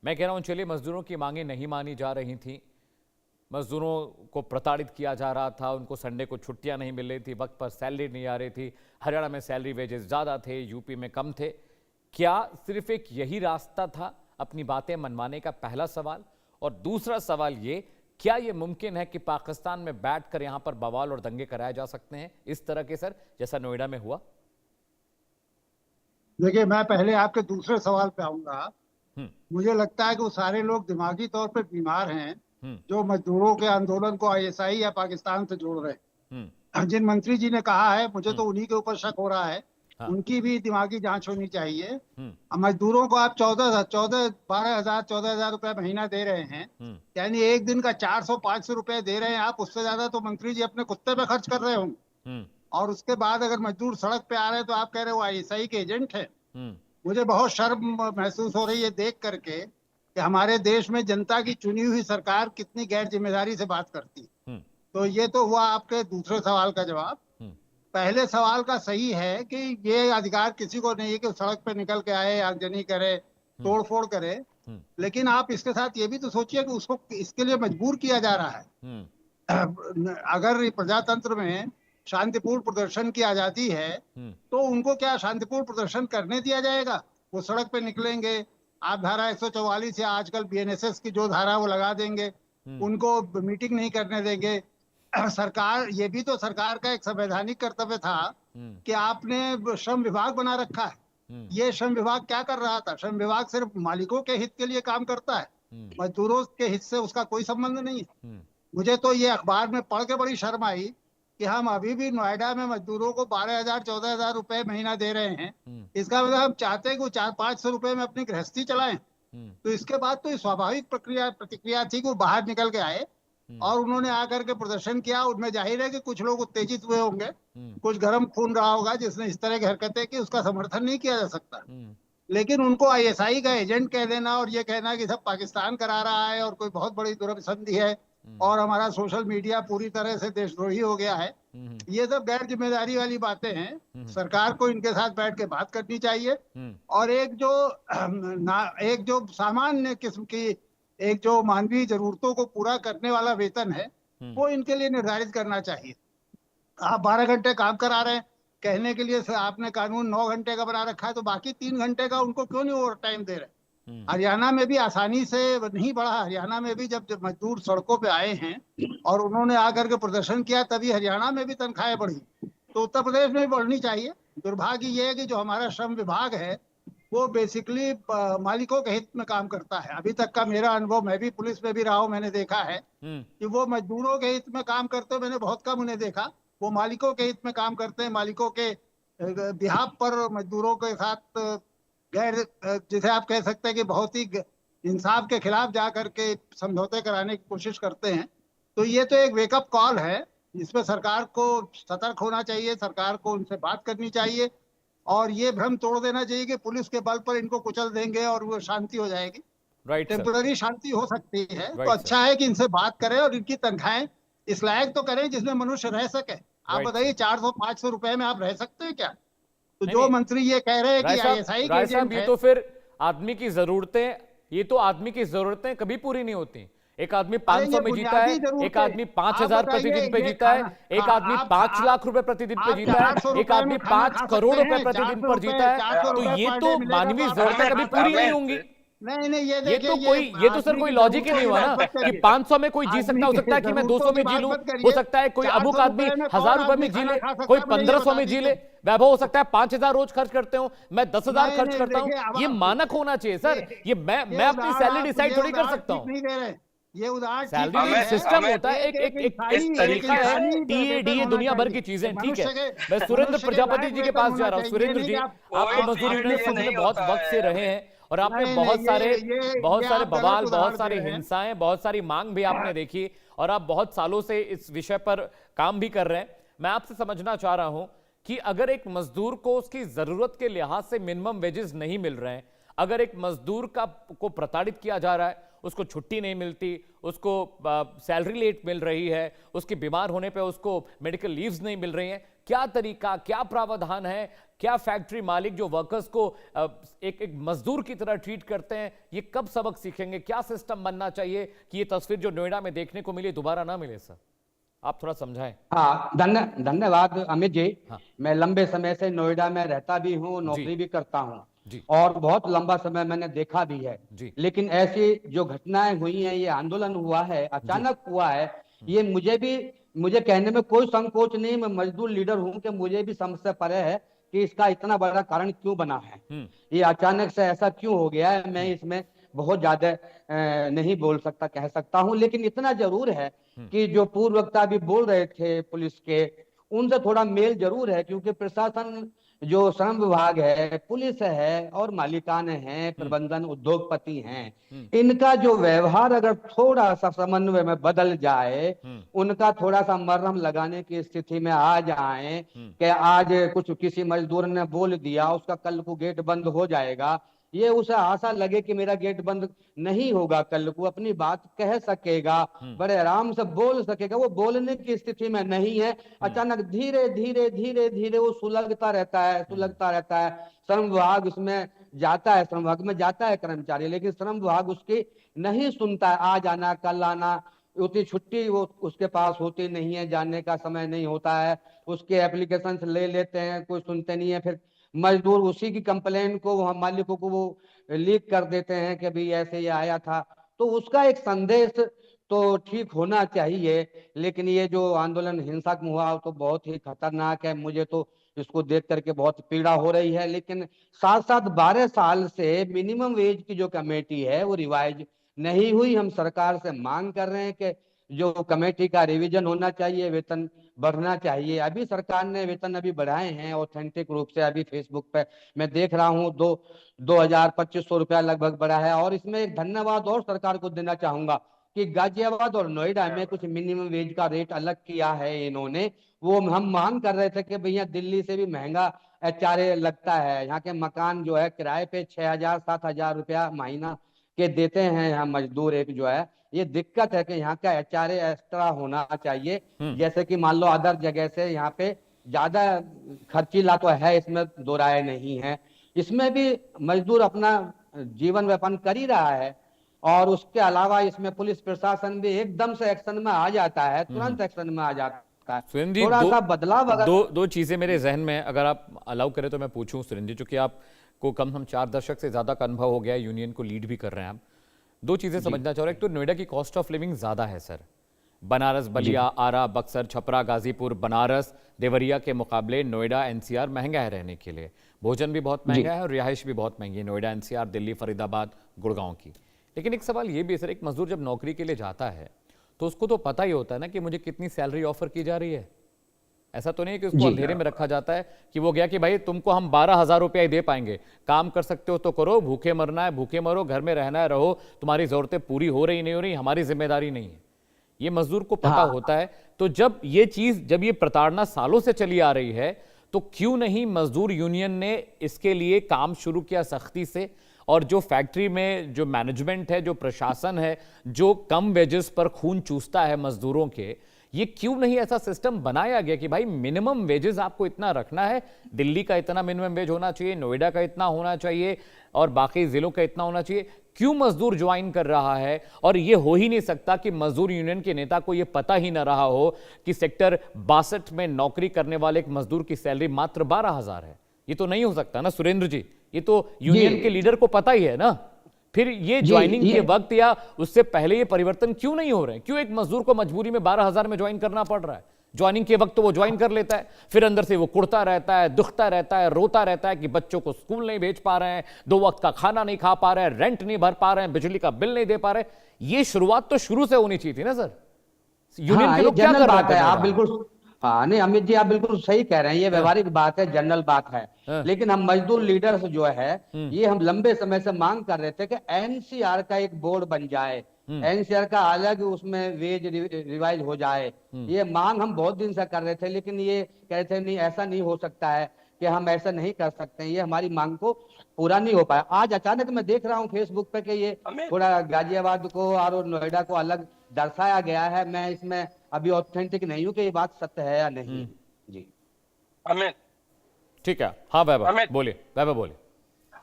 S2: मैं कह रहा हूं चलिए मजदूरों की मांगे नहीं मानी जा रही थी, मजदूरों को प्रताड़ित किया जा रहा था, उनको संडे को छुट्टियां नहीं मिल रही थी, वक्त पर सैलरी नहीं आ रही थी, हरियाणा में सैलरी वेजेस ज़्यादा थे, यूपी में कम थे। क्या सिर्फ एक यही रास्ता था अपनी बातें मनवाने का? पहला सवाल। और दूसरा सवाल ये, क्या ये मुमकिन है कि पाकिस्तान में बैठकर यहां पर बवाल और दंगे कराए जा सकते हैं इस तरह के, सर, जैसा नोएडा में हुआ?
S8: देखिए, मैं पहले आपके दूसरे सवाल पे आऊंगा। मुझे लगता है कि वो सारे लोग दिमागी तौर पे बीमार हैं जो मजदूरों के आंदोलन को आईएसआई या पाकिस्तान से जोड़ रहे हैं। जिन मंत्री जी ने कहा है, मुझे तो उन्हीं के ऊपर शक हो रहा है। उनकी भी दिमागी जांच होनी चाहिए। मजदूरों को आप 12,000 रुपए महीना दे रहे हैं, यानी एक दिन का 400-500 रुपए दे रहे हैं आप, उससे ज्यादा तो मंत्री जी अपने कुत्ते पे खर्च कर रहे होंगे। और उसके बाद अगर मजदूर सड़क पे आ रहे हैं तो आप कह रहे हो आईएसआई के एजेंट है। मुझे बहुत शर्म महसूस हो रही है देख करके कि हमारे देश में जनता की चुनी हुई सरकार कितनी गैर जिम्मेदारी से बात करती है। तो ये तो हुआ आपके दूसरे सवाल का जवाब। पहले सवाल का सही है कि ये अधिकार किसी को नहीं है कि सड़क पे निकल के आए, आगजनी करे, तोड़फोड़ करे, लेकिन आप इसके साथ ये भी तो सोचिए कि उसको इसके लिए मजबूर किया जा रहा है। अगर प्रजातंत्र में शांतिपूर्ण प्रदर्शन की आजादी है तो उनको क्या शांतिपूर्ण प्रदर्शन करने दिया जाएगा? वो सड़क पे निकलेंगे, आप धारा 144 या आजकल बीएनएसएस की जो धारा वो लगा देंगे, उनको मीटिंग नहीं करने देंगे, सरकार, ये भी तो सरकार का एक संवैधानिक कर्तव्य था कि आपने श्रम विभाग बना रखा है। ये श्रम विभाग क्या कर रहा था? श्रम विभाग सिर्फ मालिकों के हित के लिए काम करता है, मजदूरों के हित से उसका कोई संबंध नहीं है। मुझे तो ये अखबार में पढ़ के बड़ी शर्म आई कि हम अभी भी नोएडा में मजदूरों को 12,000 14,000 रुपए महीना दे रहे हैं। इसका मतलब हम चाहते हैं कि 400-500 रुपए में अपनी गृहस्थी चलाएं। तो इसके बाद तो स्वाभाविक प्रतिक्रिया थी कि वो बाहर निकल के आए और उन्होंने आकर के प्रदर्शन किया। उनमें जाहिर है कि कुछ लोग उत्तेजित हुए होंगे, कुछ गर्म खून रहा होगा जिसने इस तरह की हरकतें की, उसका समर्थन नहीं किया जा सकता। लेकिन उनको आईएसआई का एजेंट कह देना और ये कहना कि सब पाकिस्तान करा रहा है और कोई बहुत बड़ी दुर्संधि है और हमारा सोशल मीडिया पूरी तरह से देशद्रोही हो गया है, ये सब गैर जिम्मेदारी वाली बातें हैं। सरकार को इनके साथ बैठ के बात करनी चाहिए और एक जो सामान्य किस्म की, एक जो मानवीय जरूरतों को पूरा करने वाला वेतन है वो इनके लिए निर्धारित करना चाहिए। आप 12 घंटे काम करा रहे हैं, कहने के लिए आपने कानून 9 घंटे का बना रखा है, तो बाकी 3 घंटे का उनको क्यों नहीं ओवर टाइम दे रहे? हरियाणा में भी आसानी से नहीं बढ़ा। हरियाणा में भी जब मजदूर सड़कों पे आए हैं और उन्होंने आकर के प्रदर्शन किया, तभी हरियाणा में भी तनख्वाहें बढ़ी। तो उत्तर प्रदेश में भी बढ़नी चाहिए। दुर्भाग्य ये है कि जो हमारा श्रम विभाग है वो बेसिकली मालिकों के हित में काम करता है। अभी तक का मेरा अनुभव, मैं भी पुलिस में भी रहा हूँ, मैंने देखा है कि वो मजदूरों के हित में काम करते, मैंने बहुत कम उन्हें देखा। वो मालिकों के हित में काम करते हैं, मालिकों के बिहाफ पर मजदूरों के साथ गैर, जिसे आप कह सकते हैं कि बहुत ही इंसाफ के खिलाफ जा करके समझौते कराने की कोशिश करते हैं। तो ये तो एक वेकअप कॉल है, इसमें सरकार को सतर्क होना चाहिए, सरकार को उनसे बात करनी चाहिए और ये भ्रम तोड़ देना चाहिए कि पुलिस के बल पर इनको कुचल देंगे और वो शांति हो जाएगी। टेम्पररी शांति हो सकती है। तो अच्छा है कि इनसे बात करें और इनकी तनख्वाहें इस लायक तो करें जिसमें मनुष्य रह सके। आप बताइए 400-500 रुपए में आप रह सकते हैं क्या? तो जो मंत्री ये कह रहे हैं कि आईएसआई के एजेंट है,
S2: ये तो फिर आदमी की जरूरतें, ये तो आदमी की जरूरतें कभी पूरी नहीं होती। एक आदमी 500 में जीता है, एक आदमी 5,000 प्रतिदिन पे जीता है, एक आदमी 5 लाख रुपए प्रतिदिन पे जीता है, एक आदमी 5 करोड़ रुपए प्रतिदिन पर जीता है। तो ये तो मानवीय जरूरतें कभी पूरी नहीं होंगी।
S8: नहीं,
S2: ये तो सर कोई लॉजिक ही नहीं हुआ ना कि 500 में कोई जी सकता, हो सकता है कि मैं 200 में जी लूं, हो सकता है कोई अमुक आदमी 1,000 रुपए में जी ले, कोई 1,500 में जी ले। वैभव हो सकता है 5,000 रोज खर्च करते हो, मैं 10,000 खर्च करता हूं। ये मानक होना चाहिए सर। ये मैं अपनी सैलरी डिसाइड थोड़ी कर सकता हूं।
S8: ये उदाहरण
S2: सैलरी सिस्टम होता है, एक तरीका है, टीए दुनिया भर की चीजें, ठीक है। मैं सुरेंद्र प्रजापति जी के पास जा रहा हूँ। सुरेंद्र जी, आप तो मजदूर यूनियन में बहुत वक्त से रहे हैं और आपने बहुत सारे बवाल, बहुत सारी हिंसाएं, बहुत सारी मांग भी आपने देखी और आप बहुत सालों से इस विषय पर काम भी कर रहे हैं। मैं आपसे समझना चाह रहा हूं कि अगर एक मजदूर को उसकी जरूरत के लिहाज से मिनिमम वेजेस नहीं मिल रहे हैं, अगर एक मजदूर को प्रताड़ित किया जा रहा है, उसको छुट्टी नहीं मिलती, उसको सैलरी लेट मिल रही है, उसके बीमार होने पे उसको मेडिकल लीव्स नहीं मिल रही हैं, क्या तरीका, क्या प्रावधान है, क्या फैक्ट्री मालिक जो वर्कर्स को एक मजदूर की तरह ट्रीट करते हैं, ये कब सबक सीखेंगे? क्या सिस्टम बनना चाहिए कि ये तस्वीर जो नोएडा में देखने को मिली दोबारा ना मिले? सर आप थोड़ा समझाएं।
S9: हाँ, धन्यवाद अमित जी। हाँ। मैं लंबे समय से नोएडा में रहता भी हूँ, नौकरी भी करता हूँ और बहुत लंबा समय मैंने देखा भी है। लेकिन ऐसी जो घटनाएं हुई हैं, ये आंदोलन हुआ है, अचानक हुआ है, ये मुझे कहने में कोई संकोच नहीं, मैं मजदूर लीडर हूं कि मुझे भी समझ से परे है कि इसका इतना बड़ा कारण क्यों बना है, ये अचानक से ऐसा क्यों हो गया है। मैं इसमें बहुत ज्यादा नहीं बोल सकता, कह सकता हूं, लेकिन इतना जरूर है कि जो पूर्व वक्ता अभी बोल रहे थे पुलिस के, उनसे थोड़ा मेल जरूर है, क्योंकि प्रशासन, जो श्रम विभाग है, पुलिस है और मालिकाने हैं, प्रबंधन, उद्योगपति हैं, इनका जो व्यवहार अगर थोड़ा सा समन्वय में बदल जाए, उनका थोड़ा सा मरहम लगाने की स्थिति में आ जाए कि आज कुछ किसी मजदूर ने बोल दिया, उसका कल को गेट बंद हो जाएगा, ये उसे आशा लगे कि मेरा गेट बंद नहीं होगा, कल को अपनी बात कह सकेगा, बड़े आराम से बोल सकेगा, वो बोलने की स्थिति में नहीं है। अचानक धीरे धीरे धीरे धीरे वो सुलगता रहता है। श्रम विभाग उसमें जाता है, श्रम विभाग में जाता है कर्मचारी, लेकिन श्रम विभाग उसकी नहीं सुनता है। आज आना, कल आना, उतनी छुट्टी वो उसके पास होती नहीं है, जाने का समय नहीं होता है, उसके एप्लीकेशन ले लेते हैं, कोई सुनते नहीं है। फिर मजदूर उसी की कंप्लेन को हम मालिकों को वो लीक कर देते हैं कि भाई ऐसे ये आया था। तो उसका एक संदेश तो ठीक होना चाहिए, लेकिन ये जो आंदोलन हिंसक में हुआ तो बहुत ही खतरनाक है। मुझे तो इसको देख करके बहुत पीड़ा हो रही है। लेकिन साथ साथ 12 साल से मिनिमम वेज की जो कमेटी है वो रिवाइज नहीं हुई। हम सरकार से मांग कर रहे हैं कि जो कमेटी का रिवीजन होना चाहिए, वेतन बढ़ना चाहिए। अभी सरकार ने वेतन अभी बढ़ाए हैं ऑथेंटिक रूप से। अभी फेसबुक पे मैं देख रहा हूँ 2,000-2,500 रुपया लगभग बढ़ा है। और इसमें एक धन्यवाद और सरकार को देना चाहूंगा कि गाजियाबाद और नोएडा में कुछ मिनिमम वेज का रेट अलग किया है इन्होंने। वो हम मांग कर रहे थे कि भैया दिल्ली से भी महंगा HRA लगता है। यहाँ के मकान जो है किराए पे 6,000-7,000 रुपया महीना के देते हैं यहाँ मजदूर। एक जो है ये दिक्कत है कि यहाँ का HRA एक्स्ट्रा होना चाहिए। जैसे कि मान लो अदर जगह से यहाँ पे ज्यादा खर्चीला तो है, इसमें दो राय नहीं है। इसमें भी मजदूर अपना जीवन व्यापन कर ही रहा है। और उसके अलावा इसमें पुलिस प्रशासन भी एकदम से एक्शन में आ जाता है, तुरंत एक्शन में आ जाता है।
S2: सुरेंद्र जी,
S9: थोड़ा सा बदलाव अगर
S2: दो चीजें मेरे जहन में अगर आप अलाउ करें तो मैं पूछूं सुरेंद्र जी, चूंकि आपको कम से कम 4 दशक से ज्यादा का अनुभव हो गया है, यूनियन को लीड भी कर रहे हैं आप। दो चीजें समझना चाह रहे हैं। एक तो नोएडा की कॉस्ट ऑफ लिविंग ज्यादा है सर। बनारस, बलिया, आरा, बक्सर, छपरा, गाजीपुर, बनारस, देवरिया के मुकाबले नोएडा NCR महंगा है रहने के लिए। भोजन भी बहुत महंगा है और रिहाइश भी बहुत महंगी है नोएडा, NCR, दिल्ली, फरीदाबाद, गुड़गांव की। लेकिन एक सवाल ये भी है सर, एक मजदूर जब नौकरी के लिए जाता है तो उसको तो पता ही होता है ना कि मुझे कितनी सैलरी ऑफर की जा रही है। ऐसा तो नहीं है कि उसको अंधेरे में रखा जाता है कि वो गया कि भाई तुमको हम 12,000 रुपया ही दे पाएंगे, काम कर सकते हो तो करो, भूखे मरना है भूखे मरो, घर में रहना है रहो, तुम्हारी जरूरतें पूरी हो रही नहीं हो रही हमारी जिम्मेदारी नहीं है। ये मजदूर को पता होता है। तो जब ये प्रताड़ना सालों से चली आ रही है तो क्यों नहीं मजदूर यूनियन ने इसके लिए काम शुरू किया सख्ती से? और जो फैक्ट्री में जो मैनेजमेंट है, जो प्रशासन है, जो कम वेजेस पर खून चूसता है मजदूरों के, ये क्यों नहीं ऐसा सिस्टम बनाया गया कि भाई मिनिमम वेजेस आपको इतना रखना है, दिल्ली का इतना मिनिमम वेज होना चाहिए, नोएडा का इतना होना चाहिए और बाकी जिलों का इतना होना चाहिए? क्यों मजदूर ज्वाइन कर रहा है? और ये हो ही नहीं सकता कि मजदूर यूनियन के नेता को ये पता ही ना रहा हो कि सेक्टर 62 में नौकरी करने वाले एक मजदूर की सैलरी मात्र 12,000 है। ये तो नहीं हो सकता ना सुरेंद्र जी, ये तो यूनियन के लीडर को पता ही है ना। फिर ये ज्वाइनिंग के वक्त या उससे पहले ये परिवर्तन क्यों नहीं हो रहे हैं? क्यों एक मजदूर को मजबूरी में 12,000 में ज्वाइन करना पड़ रहा है? ज्वाइनिंग के वक्त तो वो ज्वाइन कर लेता है, फिर अंदर से वो कुड़ता रहता है, दुखता रहता है, रोता रहता है कि बच्चों को स्कूल नहीं भेज पा रहे हैं, 2 वक्त का खाना नहीं खा पा रहे हैं, रेंट नहीं भर पा रहे हैं, बिजली का बिल नहीं दे पा रहे। ये शुरुआत तो शुरू से होनी चाहिए थी ना सर। यूनियन के लोग क्या कर रहे थे?
S9: आप बिल्कुल नहीं अमित जी, आप बिल्कुल सही कह रहे हैं। ये व्यवहारिक बात है, जनरल बात है। लेकिन हम मजदूर लीडर्स जो है ये हम लंबे समय से मांग कर रहे थे कि NCR का एक बोर्ड बन जाए, NCR का अलग उसमें वेज रिवाइज हो जाए। ये मांग हम बहुत दिन से कर रहे थे, लेकिन ये कहते नहीं ऐसा नहीं हो सकता है कि हम ऐसा नहीं कर सकते हैं। ये हमारी मांग को पूरा नहीं हो पाया। आज अचानक मैं देख रहा हूँ फेसबुक पे कि ये थोड़ा गाजियाबाद को और नोएडा को अलग दर्शाया गया है। मैं इसमें अभी ऑथेंटिक नहीं हूँ कि ये बात सत्य है या नहीं। जी
S7: अमित,
S2: ठीक है। हाँ वैभव बोलिए, वैभव बोलिए।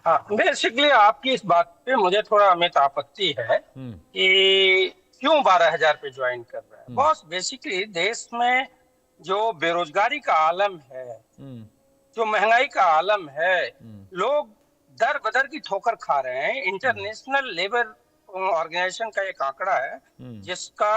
S7: हाँ, बेसिकली आपकी इस बात पे मुझे थोड़ा अमित आपत्ति है कि क्यों 12,000 पे ज्वाइन कर रहा है। बॉस, बेसिकली देश में जो बेरोजगारी का आलम है, जो महंगाई का आलम है, लोग दर बदर की ठोकर खा रहे हैं। इंटरनेशनल लेबर ऑर्गेनाइजेशन का एक आंकड़ा है जिसका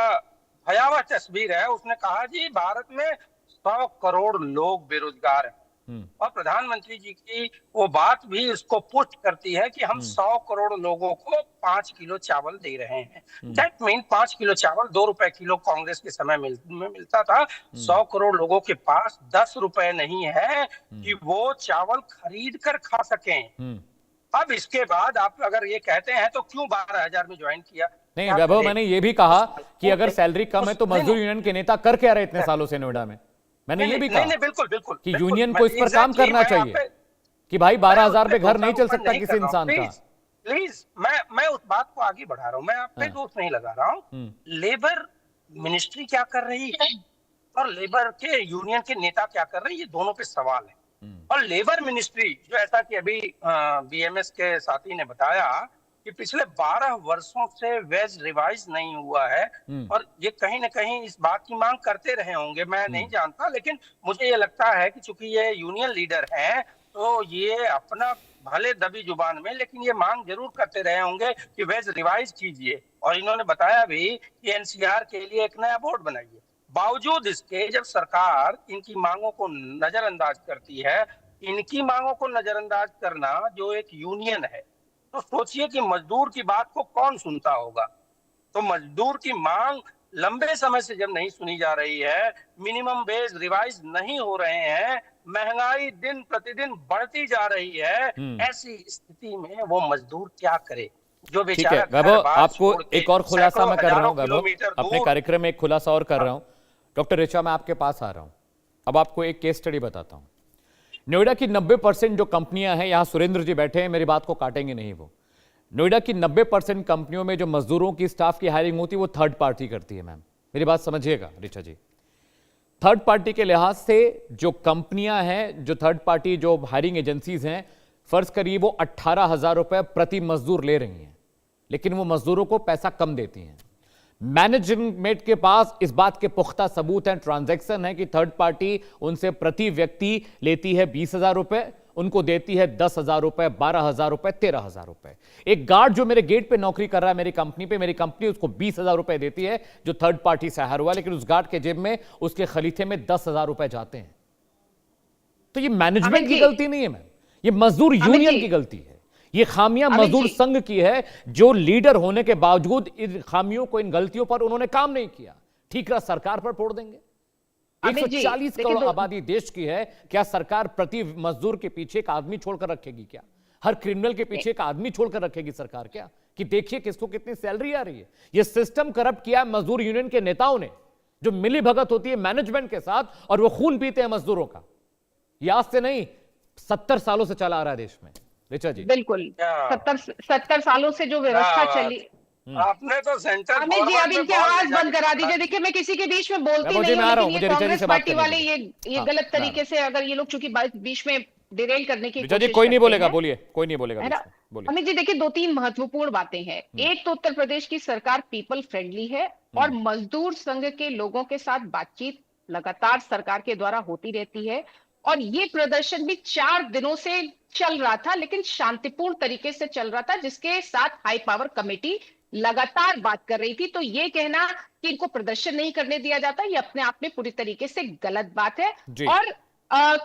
S7: भयावह तस्वीर है। उसने कहा जी भारत में 100 करोड़ लोग बेरोजगार हैं। और प्रधानमंत्री जी की वो बात भी उसको पुष्ट करती है कि हम 100 करोड़ लोगों को 5 किलो चावल दे रहे हैं। दैट मीन 5 किलो चावल 2 रुपए किलो कांग्रेस के समय में मिलता था। 100 करोड़ लोगों के पास 10 रुपए नहीं है कि वो चावल खरीद कर खा सकें। अब इसके बाद आप अगर ये कहते हैं तो क्यों 12,000 में ज्वाइन किया?
S2: नहीं वैभव, मैंने ये भी कहा कि अगर सैलरी कम है तो मजदूर यूनियन के नेता कर क्या रहे इतने सालों से नोएडा में? मैंने ये भी कहा
S7: बिल्कुल बिल्कुल
S2: कि यूनियन को इस पर काम करना चाहिए कि भाई 12,000 पे घर नहीं चल सकता किसी इंसान का।
S7: प्लीज मैं उस बात को आगे बढ़ा रहा हूँ, मैं आप पे दोष नहीं लगा रहा हूँ। लेबर मिनिस्ट्री क्या कर रही है और लेबर के यूनियन के नेता क्या कर रहे हैं, ये दोनों पे सवाल है। और लेबर मिनिस्ट्री जो ऐसा कि अभी BMS के साथी ने बताया कि पिछले 12 वर्षों से वेज रिवाइज नहीं हुआ है और ये कहीं ना कहीं इस बात की मांग करते रहे होंगे, मैं नहीं जानता। लेकिन मुझे ये लगता है कि चूंकि ये यूनियन लीडर हैं तो ये अपना भले दबी जुबान में, लेकिन ये मांग जरूर करते रहे होंगे कि वेज रिवाइज कीजिए। और इन्होंने बताया भी कि एनसीआर के लिए एक नया बोर्ड बनाइए। बावजूद इसके जब सरकार इनकी मांगों को नजरअंदाज करती है, इनकी मांगों को नजरअंदाज करना जो एक यूनियन है, तो सोचिए कि मजदूर की बात को कौन सुनता होगा। तो मजदूर की मांग लंबे समय से जब नहीं सुनी जा रही है, मिनिमम वेज रिवाइज नहीं हो रहे हैं, महंगाई दिन प्रतिदिन बढ़ती जा रही है, ऐसी स्थिति में वो मजदूर क्या करे जो
S2: ठीक
S7: बेचारा
S2: है वैभव,
S7: घर-बार
S2: आपको
S7: छोड़ के
S2: एक और खुलासा मैं कर रहा हूं
S7: सैकड़ों
S2: वैभव,
S7: किलोमीटर
S2: अपने
S7: दूर-
S2: कार्यक्रम में एक खुलासा और कर रहा हूं। डॉक्टर ऋचा, मैं आपके पास आ रहा हूं। अब आपको एक केस स्टडी बताता हूं। नोएडा की 90% जो कंपनियां हैं, यहां सुरेंद्र जी बैठे हैं, मेरी बात को काटेंगे नहीं वो। नोएडा की 90% कंपनियों में जो मजदूरों की स्टाफ की हायरिंग होती है वो थर्ड पार्टी करती है। मैम मेरी बात समझिएगा ऋचा जी, थर्ड पार्टी के लिहाज से जो कंपनियां हैं, जो थर्ड पार्टी जो हायरिंग एजेंसीज हैं, फर्ज करिए वो 18,000 रुपए प्रति मजदूर ले रही हैं, लेकिन वो मजदूरों को पैसा कम देती हैं। मैनेजमेंट के पास इस बात के पुख्ता सबूत हैं, ट्रांजैक्शन है कि थर्ड पार्टी उनसे प्रति व्यक्ति लेती है 20,000 रुपए, उनको देती है 10,000 रुपए, 12,000 रुपए, 13,000 रुपए। एक गार्ड जो मेरे गेट पे नौकरी कर रहा है मेरी कंपनी उसको 20,000 रुपए देती है जो थर्ड पार्टी से हायर हुआ, लेकिन उस गार्ड के जेब में, उसके खलीथे में 10,000 रुपए जाते हैं। तो ये मैनेजमेंट की गलती नहीं है मैम, ये मजदूर यूनियन की गलती है। ये खामियां मजदूर संघ की है, जो लीडर होने के बावजूद इन खामियों को, इन गलतियों पर उन्होंने काम नहीं किया। ठीकरा सरकार पर फोड़ देंगे। 140 करोड़ आबादी देश की है, क्या सरकार प्रति मजदूर के पीछे एक आदमी छोड़कर रखेगी क्या? हर क्रिमिनल के पीछे एक आदमी छोड़कर रखेगी सरकार क्या? कि देखिए किसको कितनी सैलरी आ रही है। यह सिस्टम करप्ट किया मजदूर यूनियन के नेताओं ने, जो मिली भगत होती है मैनेजमेंट के साथ और वो खून पीते हैं मजदूरों का। यह आज से नहीं, 70 सालों से चला आ रहा है देश में। ऋचा जी
S6: बिल्कुल, 70 सालों से जो व्यवस्था चली।
S7: आपने तो सेंटर
S6: अमित जी अब इनकी आवाज बंद करा दीजिए। देखिए मैं किसी के बीच में बोलती नहीं हूँ, लेकिन ये कांग्रेस पार्टी वाले ये गलत तरीके से अगर ये लोग चूंकि बीच में डिरेल करने की कोशिश
S2: कोई नहीं बोलेगा, बोलिए, कोई नहीं बोलेगा।
S6: अमित जी देखिए 2-3 महत्वपूर्ण बातें हैं। एक तो उत्तर प्रदेश की सरकार पीपल फ्रेंडली है और मजदूर संघ के लोगों के साथ बातचीत लगातार सरकार के द्वारा होती रहती है, और ये प्रदर्शन भी 4 दिनों से चल रहा था, लेकिन शांतिपूर्ण तरीके से चल रहा था, जिसके साथ हाई पावर कमेटी लगातार बात कर रही थी। तो ये कहना कि इनको प्रदर्शन नहीं करने दिया जाता, ये अपने आप में पूरी तरीके से गलत बात है। और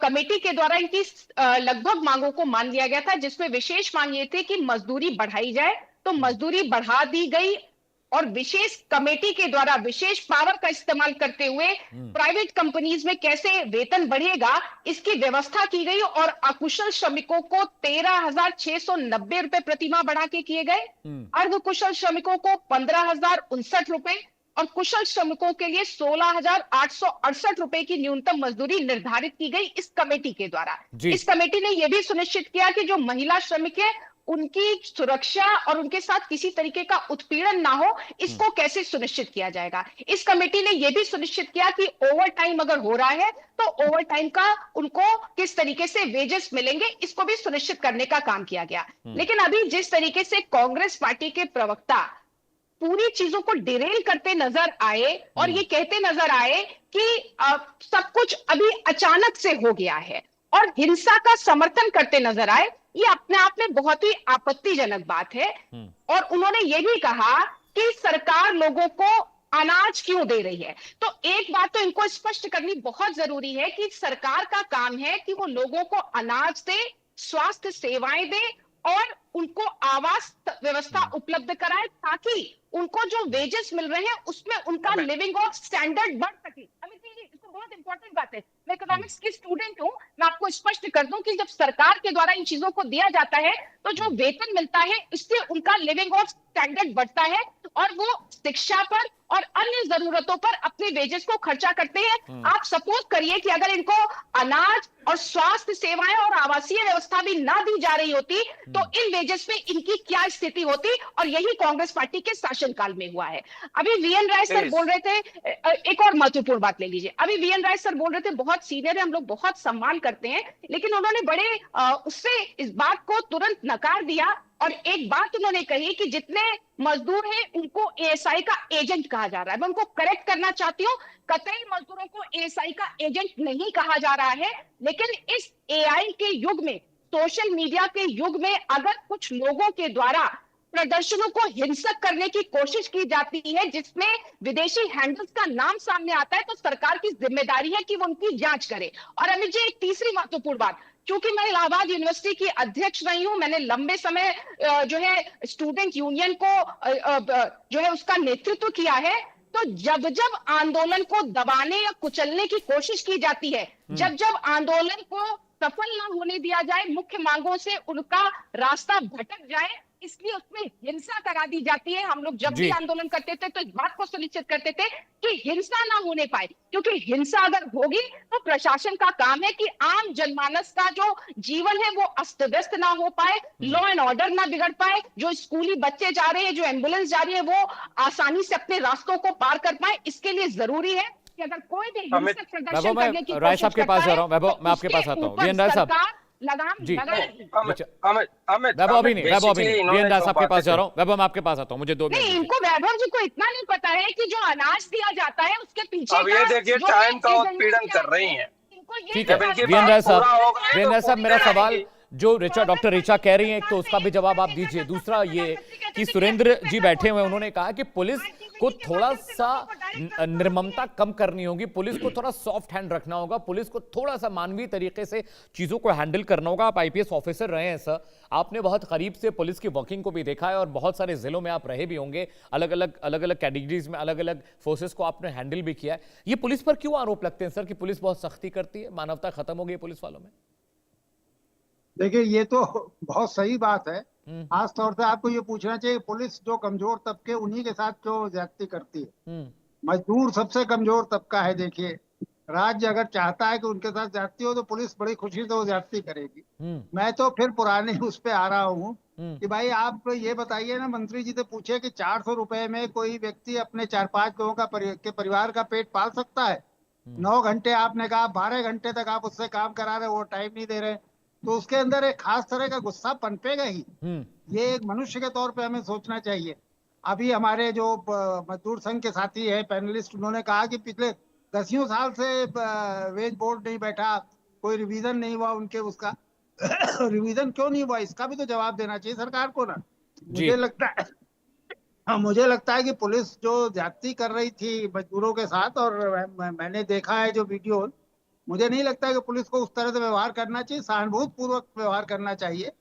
S6: कमेटी के द्वारा इनकी लगभग मांगों को मान लिया गया था, जिसमें विशेष मांग ये थी कि मजदूरी बढ़ाई जाए, तो मजदूरी बढ़ा दी गई, और विशेष कमेटी के द्वारा विशेश पावर का इस्तेमाल करते हुए प्राइवेट कंपनीज में कैसे वेतन बढ़ेगा इसकी व्यवस्था की गई, और अकुशल श्रमिकों को 13,690 रुपए प्रतिमाह बढ़ा के किए गए, अर्ध कुशल श्रमिकों को 15,059 रुपए और कुशल श्रमिकों के लिए 16,868 रुपए की न्यूनतम मजदूरी निर्धारित की गई इस कमेटी के द्वारा। इस कमेटी ने यह भी सुनिश्चित किया कि जो महिला श्रमिक है उनकी सुरक्षा और उनके साथ किसी तरीके का उत्पीड़न ना हो, इसको कैसे सुनिश्चित किया जाएगा। इस कमेटी ने यह भी सुनिश्चित किया कि ओवर टाइम अगर हो रहा है तो ओवर टाइम का उनको किस तरीके से वेजेस मिलेंगे, इसको भी सुनिश्चित करने का काम किया गया। लेकिन अभी जिस तरीके से कांग्रेस पार्टी के प्रवक्ता पूरी चीजों को डिरेल करते नजर आए और ये कहते नजर आए कि सब कुछ अभी अचानक से हो गया है और हिंसा का समर्थन करते नजर आए, ये अपने आप में बहुत ही आपत्तिजनक बात है। और उन्होंने ये भी कहा कि सरकार लोगों को अनाज क्यों दे रही है। तो एक बात तो इनको स्पष्ट करनी बहुत जरूरी है कि सरकार का काम है कि वो लोगों को अनाज दे, स्वास्थ्य सेवाएं दे और उनको आवास व्यवस्था उपलब्ध कराए, ताकि उनको जो वेजेस मिल रहे हैं उसमें उनका लिविंग ऑफ स्टैंडर्ड बढ़ सके। अमित जी इसको बहुत इंपॉर्टेंट बात है, मैं इकोनॉमिक्स की स्टूडेंट हूं, मैं आपको स्पष्ट कर दूं कि जब सरकार के द्वारा इन चीजों को दिया जाता है तो जो वेतन मिलता है इससे उनका लिविंग ऑफ स्टैंडर्ड बढ़ता है और वो शिक्षा पर और अन्य जरूरतों पर अपने वेजेस को खर्चा करते हैं। आप सपोज करिए कि अगर इनको अनाज और स्वास्थ्य सेवाएं और आवासीय व्यवस्था भी ना दी जा रही होती तो इन वेजेस में इनकी क्या स्थिति होती, और यही कांग्रेस पार्टी के शासनकाल में हुआ है। अभी वीएन राय सर बोल रहे थे, एक और महत्वपूर्ण बात ले लीजिए। अभी वीएन राय सर बोल रहे थे, बहुत सीनियर है, हम लोग बहुत सम्मान करते हैं, लेकिन उन्होंने बड़े उससे इस बात को तुरंत नकार दिया और एक बात उन्होंने कही कि जितने मजदूर हैं उनको एएसआई का एजेंट कहा जा रहा है। मैं उनको करेक्ट करना चाहती हूँ, कतई मजदूरों को एएसआई का एजेंट नहीं कहा जा रहा है, लेकिन इस एआई के युग में सोशल मीडिया के युग में अगर कुछ लोगों के द्वारा प्रदर्शनों को हिंसक करने की कोशिश की जाती है, जिसमें विदेशी हैंडल्स का नाम सामने आता है, तो सरकार की जिम्मेदारी है कि वो उनकी जांच करे। और अमित जी, एक तीसरी महत्वपूर्ण बात, क्योंकि मैं इलाहाबाद यूनिवर्सिटी की अध्यक्ष रही हूं, मैंने लंबे समय जो है स्टूडेंट यूनियन को जो है उसका नेतृत्व किया है, तो जब जब आंदोलन को दबाने या कुचलने की कोशिश की जाती है, जब जब आंदोलन को सफल ना होने दिया जाए, मुख्य मांगों से उनका रास्ता भटक जाए, इसलिए उसमें हिंसा करा दी जाती है। हम लोग जब भी आंदोलन करते थे तो इस बात को सुनिश्चित करते थे कि हिंसा ना होने पाए, क्योंकि हिंसा अगर होगी तो प्रशासन का काम है कि आम जनमानस का जो जीवन है वो अस्त व्यस्त ना हो पाए, लॉ एंड ऑर्डर ना बिगड़ पाए, जो स्कूली बच्चे जा रहे हैं, जो एम्बुलेंस जा रही है, वो आसानी से अपने रास्तों को पार कर पाए। इसके लिए जरूरी है कि अगर कोई भी हिंसक प्रदर्शन करने की
S2: राय साहब
S6: कोशिश
S2: के पास जा
S6: करता
S2: रहा हूं,
S6: है,
S2: वैभव मैं आपके पास आता हूं। वीएन राय साहब
S6: लगाम
S2: जी,
S7: वैभव
S2: अभी नहीं, वीएन राय साहब के पास जा रहा हूं। वैभव मैं आपके पास आता हूं, मुझे 2 मिनट
S6: नहीं, इनको वैभव जी को इतना नहीं पता है कि जो अनाज दिया जाता है उसके पीछे
S7: अब ये देखिए टाइम का उत्पीड़न कर रही हैं।
S2: ठीक है वीएन राय साहब, मेरा सवाल जो डॉक्टर ऋचा कह रही हैं, एक तो उसका भी जवाब आप दीजिए। दूसरा ये कि सुरेंद्र जी बैठे हुए, उन्होंने कहा कि पुलिस को थोड़ा सा निर्ममता कम करनी होगी, पुलिस को थोड़ा सॉफ्ट हैंड रखना होगा, पुलिस को थोड़ा सा मानवीय तरीके से चीजों को हैंडल करना होगा। आप आईपीएस ऑफिसर रहे हैं सर, आपने बहुत करीब से पुलिस की वर्किंग को भी देखा है और बहुत सारे जिलों में आप रहे भी होंगे, अलग अलग कैटेगरीज में अलग अलग फोर्सेस को आपने हैंडल भी किया है। ये पुलिस पर क्यों आरोप लगते हैं सर कि पुलिस बहुत सख्ती करती है, मानवता खत्म हो गई पुलिस वालों में?
S8: देखिए, ये तो बहुत सही बात है। खास तौर से आपको ये पूछना चाहिए, पुलिस जो कमजोर तबके उन्हीं के साथ जो ज्यादती करती है। मजदूर सबसे कमजोर तबका है। देखिए, राज्य अगर चाहता है कि उनके साथ ज्यादती हो तो पुलिस बड़ी खुशी से वो ज्यादती करेगी। मैं तो फिर पुराने उस पे आ रहा हूँ कि भाई आप ये बताइए ना, मंत्री जी से पूछे कि 400 रुपए में कोई व्यक्ति अपने 4-5 लोगों का परिवार का पेट पाल सकता है? 9 घंटे आपने कहा, 12 घंटे तक आप उससे काम करा रहे, वो टाइम नहीं दे रहे, तो उसके अंदर एक खास तरह का गुस्सा पनपेगा ही। ये एक मनुष्य के तौर पे हमें सोचना चाहिए। अभी हमारे जो मजदूर संघ के साथी है, पैनलिस्ट, उन्होंने कहा कि पिछले 10 साल से वेज बोर्ड नहीं बैठा, कोई रिवीजन नहीं हुआ उनके उसका रिवीजन क्यों नहीं हुआ, इसका भी तो जवाब देना चाहिए सरकार को ना। मुझे लगता है कि पुलिस जो ज्यादती कर रही थी मजदूरों के साथ, और मैंने देखा है जो वीडियो, मुझे नहीं लगता है कि पुलिस को उस तरह से व्यवहार करना चाहिए, सहानुभूति पूर्वक व्यवहार करना चाहिए।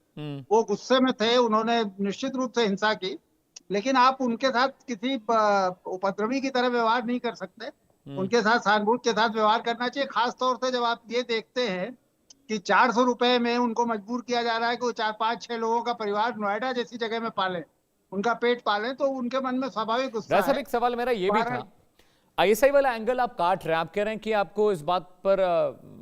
S8: वो गुस्से में थे, उन्होंने निश्चित रूप से हिंसा की, लेकिन आप उनके साथ किसी उपद्रवी की तरह व्यवहार नहीं कर सकते। उनके साथ सहानुभूति के साथ व्यवहार करना चाहिए। खास तौर से जब आप ये देखते हैं कि 400 रुपए में उनको मजबूर किया जा रहा है कि वो 4-5-6 लोगों का परिवार नोएडा जैसी जगह में पाले, उनका पेट पाले, तो उनके मन में स्वाभाविक गुस्सा है।
S2: एक सवाल मेरा ये भी था, आईएसआई वाला एंगल आप काट रहे हैं, आप कह रहे हैं कि आपको इस बात पर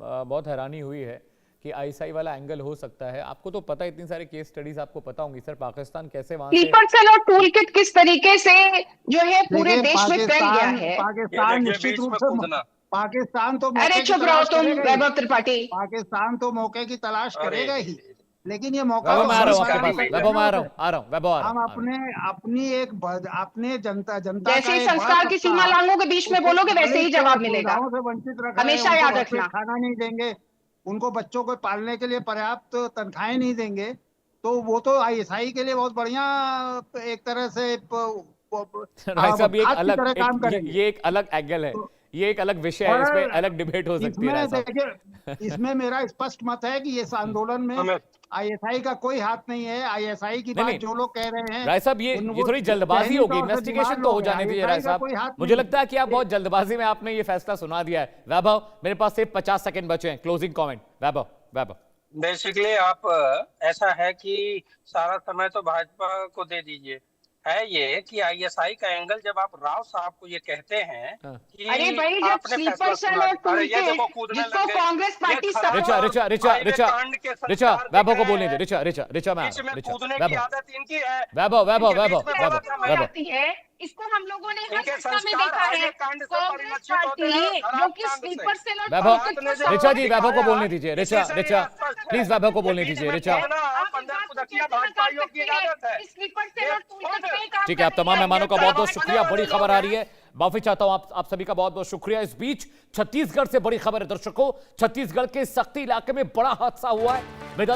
S2: बहुत हैरानी हुई है कि आईएसआई वाला एंगल हो सकता है। आपको तो पता है, इतनी सारी केस स्टडीज आपको पता होंगी सर, पाकिस्तान कैसे वहां
S6: स्लीपर सेल और टूल किट किस तरीके से जो है पूरे देश में फैल गया है।
S8: पाकिस्तान निश्चित रूप से, पाकिस्तान तो
S6: अरे चुप रहो तुम वैभव त्रिपाठी,
S8: पाकिस्तान तो मौके की तलाश करेगा ही, लेकिन ये मौका
S2: हम
S8: अपने जनता
S6: जैसे ही संस्कार की सीमा लांघोगे, बीच में बोलोगे, वैसे ही जवाब मिलेगा।
S8: वंचित रख,
S6: हमेशा याद रखना।
S8: खाना नहीं देंगे उनको, बच्चों को पालने के लिए पर्याप्त तनख्वाहें नहीं देंगे, तो वो तो आईएसआई के लिए बहुत बढ़िया एक तरह से
S2: ये एक अलग एंगल है, ये एक अलग विषय है, इसमें अलग डिबेट हो सकती है।
S8: इसमें मेरा स्पष्ट मत है कि इस आंदोलन में आईएसआई का कोई हाथ नहीं है। आईएसआई की बात जो लोग कह रहे हैं,
S2: राय साहब, ये थोड़ी जल्दबाजी होगी, इन्वेस्टिगेशन तो हो जाने दीजिए राय साहब। मुझे लगता है कि आप बहुत जल्दबाजी में आपने ये फैसला सुना दिया है। वैभव, मेरे पास सिर्फ 50 सेकंड बचे हैं, क्लोजिंग कमेंट। वैभव
S7: बेसिकली आप ऐसा है कि सारा समय तो भाजपा को दे दीजिए। है ये कि आईएसआई का एंगल, जब आप राव साहब को ये कहते हैं कि
S6: अरे भाई, जब स्लीपर सेल और टूल किट जिसको कांग्रेस पार्टी
S2: रिचा वैभव को बोलने दे, रिचा
S7: कूदने की आदत इनकी है।
S2: वैभव
S6: इसको हम लोगों ने हर सत्ता में देखा है। कांग्रेस पार्टी जो कि स्लीपर सेल और
S2: वैभव, रिचा जी वैभव को बोलने दीजिए। रिचा प्लीज वैभव को बोलने दीजिए। रिचा, ठीक है, आप तमाम मेहमानों का बहुत बहुत शुक्रिया। बड़ी खबर आ रही है, माफी चाहता हूं आप सभी का बहुत बहुत शुक्रिया। इस बीच छत्तीसगढ़ से बड़ी खबर है दर्शकों, छत्तीसगढ़ के सक्ती इलाके में बड़ा हादसा हुआ है।